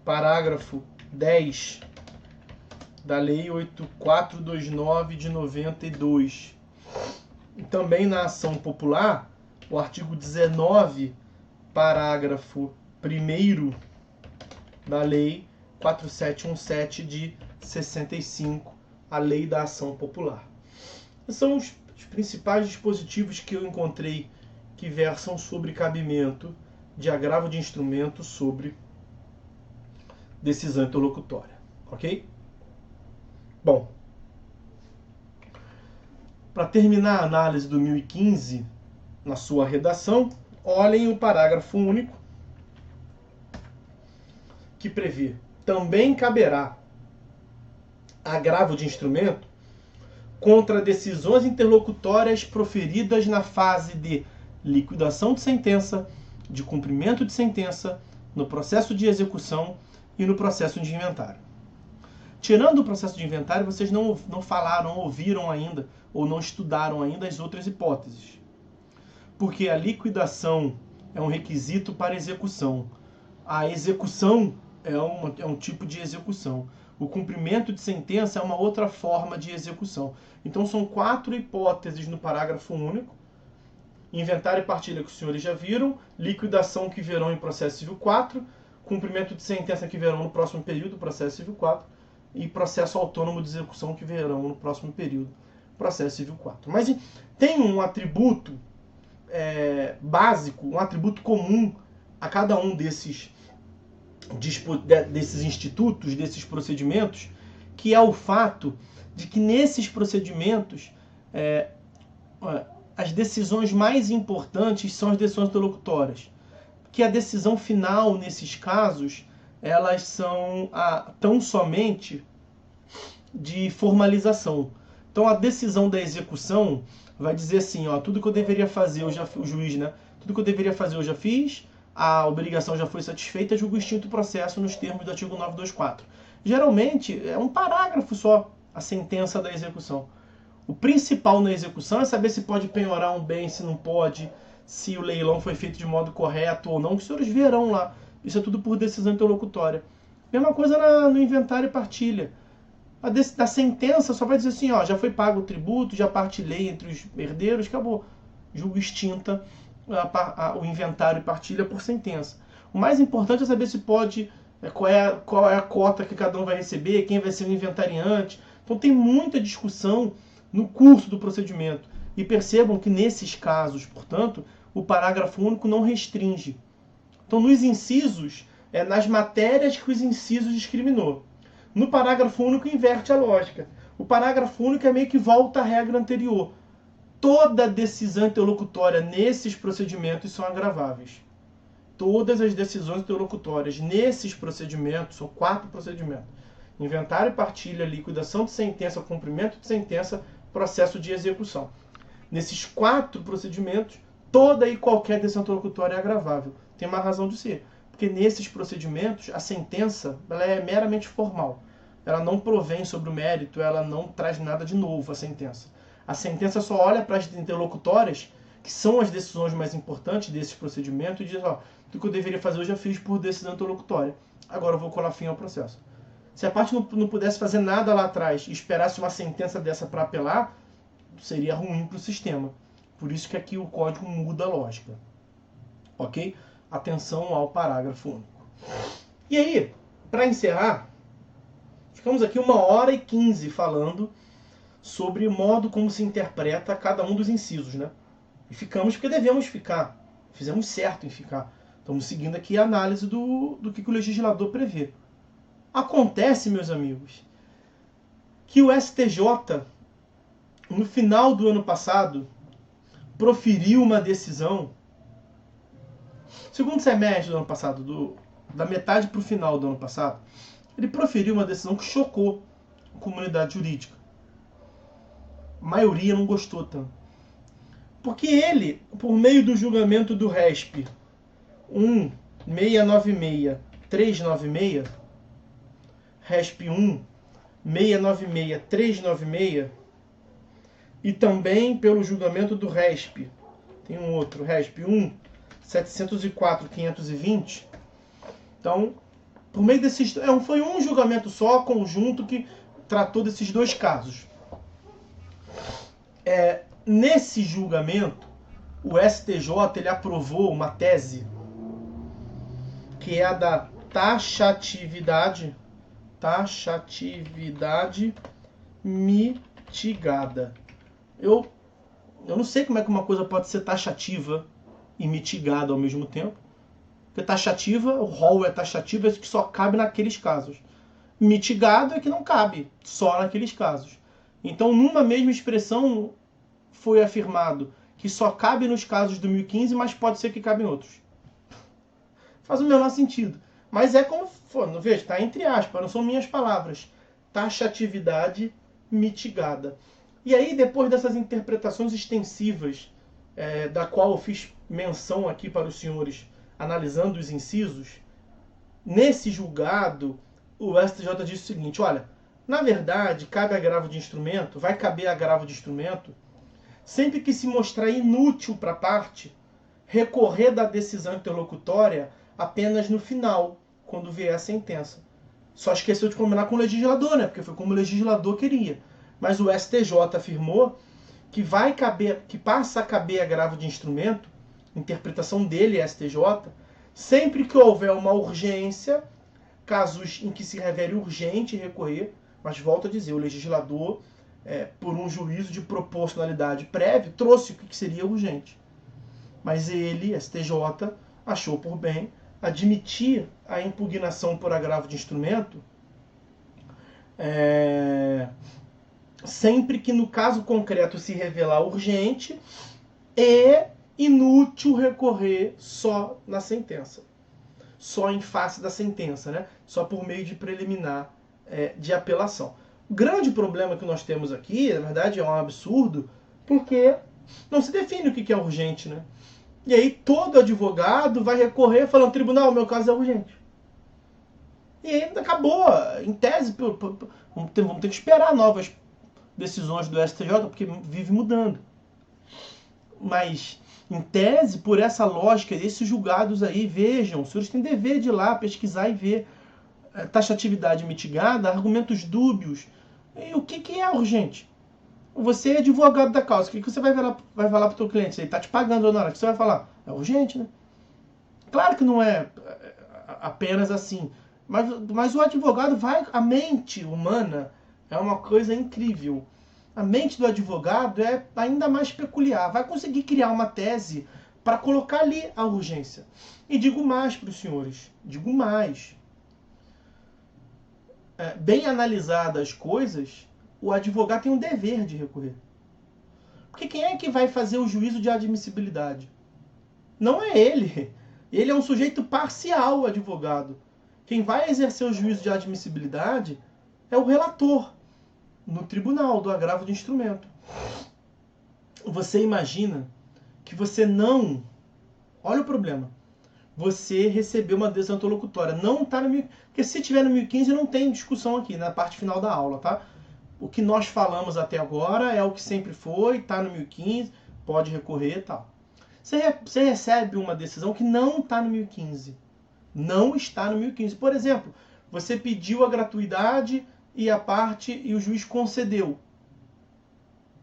parágrafo 10 da Lei 8429 de 92. E também na ação popular, o artigo 19, parágrafo 1º da Lei 4717 de 65, a Lei da Ação Popular. Esses são os principais dispositivos que eu encontrei que versam sobre cabimento de agravo de instrumento sobre decisão interlocutória. Ok? Bom, para terminar a análise do 1015, na sua redação, olhem o parágrafo único, que prevê: também caberá agravo de instrumento contra decisões interlocutórias proferidas na fase de liquidação de sentença, de cumprimento de sentença, no processo de execução e no processo de inventário. Tirando o processo de inventário, vocês não falaram, ouviram ainda, ou não estudaram ainda as outras hipóteses. Porque a liquidação é um requisito para execução. A execução é um tipo de execução. O cumprimento de sentença é uma outra forma de execução. Então são 4 hipóteses no parágrafo único. Inventário e partilha que os senhores já viram, liquidação que verão em processo civil 4, cumprimento de sentença que verão no próximo período, processo civil 4, e processo autônomo de execução que verão no próximo período, processo civil 4. Mas tem um atributo básico, um atributo comum a cada um desses institutos, desses procedimentos, que é o fato de que nesses procedimentos as decisões mais importantes são as decisões interlocutórias. Que a decisão final, nesses casos, elas são tão somente de formalização. Então a decisão da execução vai dizer assim, ó, tudo que eu deveria fazer, o juiz, né? Tudo que eu deveria fazer eu já fiz, a obrigação já foi satisfeita, julgo extinto o processo nos termos do artigo 924. Geralmente é um parágrafo só a sentença da execução. O principal na execução é saber se pode penhorar um bem, se não pode, se o leilão foi feito de modo correto ou não, que os senhores verão lá. Isso é tudo por decisão interlocutória. Mesma coisa no inventário e partilha. A sentença só vai dizer assim, ó, já foi pago o tributo, já partilhei entre os herdeiros, acabou. Julgo extinta o inventário e partilha por sentença. O mais importante é saber se pode, qual é a cota que cada um vai receber, quem vai ser o inventariante. Então tem muita discussão no curso do procedimento. E percebam que nesses casos, portanto, o parágrafo único não restringe. Então nos incisos, nas matérias que os incisos discriminou. No parágrafo único inverte a lógica. O parágrafo único é meio que volta à regra anterior. Toda decisão interlocutória nesses procedimentos são agraváveis. Todas as decisões interlocutórias nesses procedimentos, são 4 procedimentos: inventário e partilha, liquidação de sentença, cumprimento de sentença, processo de execução. Nesses 4 procedimentos, toda e qualquer decisão interlocutória é agravável. Tem uma razão de ser. Porque nesses procedimentos, a sentença ela é meramente formal. Ela não provém sobre o mérito, ela não traz nada de novo à sentença. A sentença só olha para as interlocutórias, que são as decisões mais importantes desses procedimentos, e diz, ó, o que eu deveria fazer eu já fiz por decisão interlocutória. Agora eu vou colar fim ao processo. Se a parte não pudesse fazer nada lá atrás e esperasse uma sentença dessa para apelar, seria ruim para o sistema. Por isso que aqui o código muda a lógica. Ok? Atenção ao parágrafo único. E aí, para encerrar, ficamos aqui 1h15 falando sobre o modo como se interpreta cada um dos incisos, né? E ficamos porque devemos ficar. Fizemos certo em ficar. Estamos seguindo aqui a análise do que o legislador prevê. Acontece, meus amigos, que o STJ, no final do ano passado, proferiu uma decisão, segundo semestre do ano passado, da metade para o final do ano passado, ele proferiu uma decisão que chocou a comunidade jurídica. A maioria não gostou tanto. Porque ele, por meio do julgamento do RESP 1.696.396, RESP 1.696.396, e também pelo julgamento do RESP, tem um outro, RESP 1.704.520, então, por meio desses... foi um julgamento só, conjunto, que tratou desses 2 casos. Nesse julgamento, o STJ ele aprovou uma tese que é a da taxatividade mitigada. Eu não sei como é que uma coisa pode ser taxativa e mitigada ao mesmo tempo. Porque taxativa, o rol é taxativo, é que só cabe naqueles casos. Mitigado é que não cabe, só naqueles casos. Então, numa mesma expressão, foi afirmado que só cabe nos casos do 1015, mas pode ser que cabe em outros. Faz o menor sentido. Mas é como for, não vejo, está entre aspas, não são minhas palavras. Taxatividade mitigada. E aí, depois dessas interpretações extensivas, da qual eu fiz menção aqui para os senhores, analisando os incisos, nesse julgado, o STJ disse o seguinte, olha, na verdade, cabe agravo de instrumento, vai caber agravo de instrumento, sempre que se mostrar inútil para a parte recorrer da decisão interlocutória apenas no final, quando vier a sentença. Só esqueceu de combinar com o legislador, né? Porque foi como o legislador queria. Mas o STJ afirmou que passa a caber agravo de instrumento, interpretação dele, STJ, sempre que houver uma urgência, casos em que se revele urgente recorrer, mas volto a dizer, o legislador, por um juízo de proporcionalidade prévio, trouxe o que seria urgente. Mas ele, STJ, achou por bem admitir a impugnação por agravo de instrumento sempre que no caso concreto se revelar urgente e inútil recorrer só na sentença. Só em face da sentença, né? Só por meio de preliminar de apelação. O grande problema que nós temos aqui, na verdade, é um absurdo, porque não se define o que é urgente, né? E aí todo advogado vai recorrer falando, tribunal, meu caso é urgente. E aí acabou. Em tese, vamos ter que esperar novas decisões do STJ, porque vive mudando. Mas, em tese, por essa lógica, esses julgados aí, vejam, os senhores têm dever de ir lá pesquisar e ver taxatividade mitigada, argumentos dúbios. E o que é urgente? Você é advogado da causa. O que você vai falar para o teu cliente? Ele está te pagando na hora que você vai falar. É urgente, né? Claro que não é apenas assim. Mas o advogado vai... A mente humana é uma coisa incrível. A mente do advogado é ainda mais peculiar. Vai conseguir criar uma tese para colocar ali a urgência. E digo mais para os senhores. Digo mais. Bem analisadas as coisas, o advogado tem um dever de recorrer. Porque quem é que vai fazer o juízo de admissibilidade? Não é ele. Ele é um sujeito parcial, o advogado. Quem vai exercer o juízo de admissibilidade é o relator no tribunal do agravo de instrumento. Você imagina que você não... Olha o problema. Você recebeu uma decisão interlocutória. Não está no... Porque se tiver no 1015 não tem discussão aqui na parte final da aula, tá? O que nós falamos até agora é o que sempre foi, está no 1015, pode recorrer e tal. Você recebe uma decisão que não está no 1015. Não está no 1015. Por exemplo, você pediu a gratuidade e o juiz concedeu.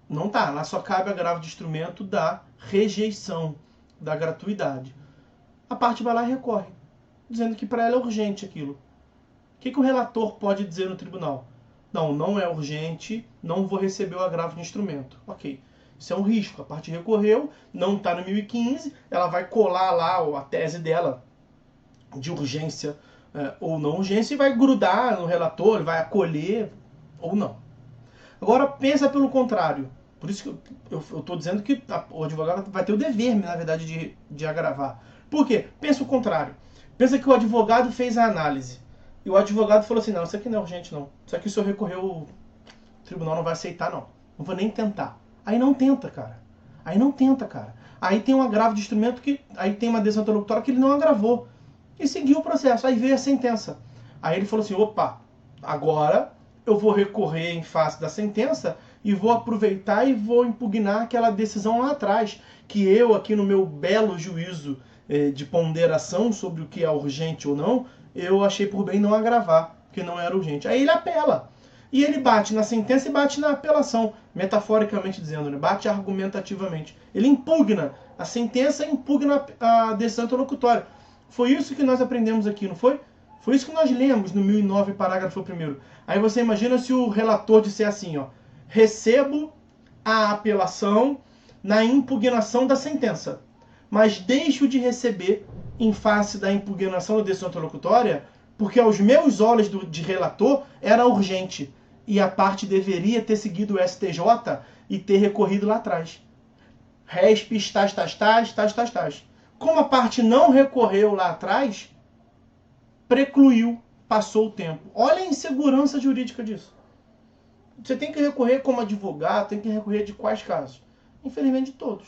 Não está. Lá só cabe agravo de instrumento da rejeição da gratuidade. A parte vai lá e recorre, dizendo que para ela é urgente aquilo. O que o relator pode dizer no tribunal? Não é urgente, não vou receber o agravo de instrumento. Ok. Isso é um risco. A parte recorreu, não está no 1015, ela vai colar lá a tese dela de urgência ou não urgência e vai grudar no relator, ele vai acolher ou não. Agora pensa pelo contrário. Por isso que eu estou dizendo que o advogado vai ter o dever, na verdade, de agravar. Por quê? Pensa o contrário. Pensa que o advogado fez a análise. E o advogado falou assim, não, isso aqui não é urgente não. Isso aqui se eu recorrer, o tribunal não vai aceitar não. Não vou nem tentar. Aí não tenta, cara. Aí tem um agravo de instrumento aí tem uma decisão interlocutória que ele não agravou. E seguiu o processo. Aí veio a sentença. Aí ele falou assim, opa, agora eu vou recorrer em face da sentença e vou aproveitar e vou impugnar aquela decisão lá atrás, que eu aqui no meu belo juízo de ponderação sobre o que é urgente ou não, eu achei por bem não agravar, porque não era urgente. Aí ele apela. E ele bate na sentença e bate na apelação, metaforicamente dizendo, né? Bate argumentativamente. Ele impugna a sentença e impugna a decisão interlocutória. Foi isso que nós aprendemos aqui, não foi? Foi isso que nós lemos no 1009, parágrafo 1º. Aí você imagina se o relator disser assim, ó, recebo a apelação na impugnação da sentença, mas deixo de receber em face da impugnação da decisão interlocutória, porque aos meus olhos de relator era urgente e a parte deveria ter seguido o STJ e ter recorrido lá atrás. Respes, tais. Como a parte não recorreu lá atrás, precluiu, passou o tempo. Olha a insegurança jurídica disso. Você tem que recorrer como advogado, tem que recorrer de quais casos? Infelizmente de todos.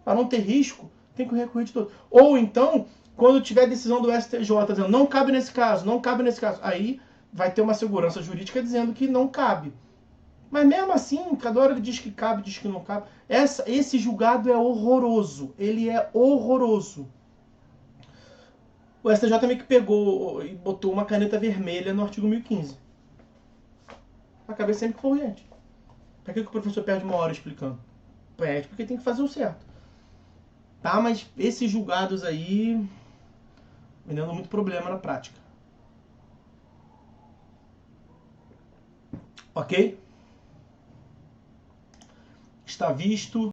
Para não ter risco, tem que recorrer de todos. Ou então, quando tiver decisão do STJ dizendo não cabe nesse caso, aí vai ter uma segurança jurídica dizendo que não cabe. Mas mesmo assim, cada hora ele diz que cabe, diz que não cabe. Esse julgado é horroroso. Ele é horroroso. O STJ meio que pegou e botou uma caneta vermelha no artigo 1015. A cabeça sempre foi urgente. Para que o professor perde uma hora explicando? Perde porque tem que fazer o certo. Tá, mas esses julgados aí vem dando muito problema na prática. Ok? Está visto.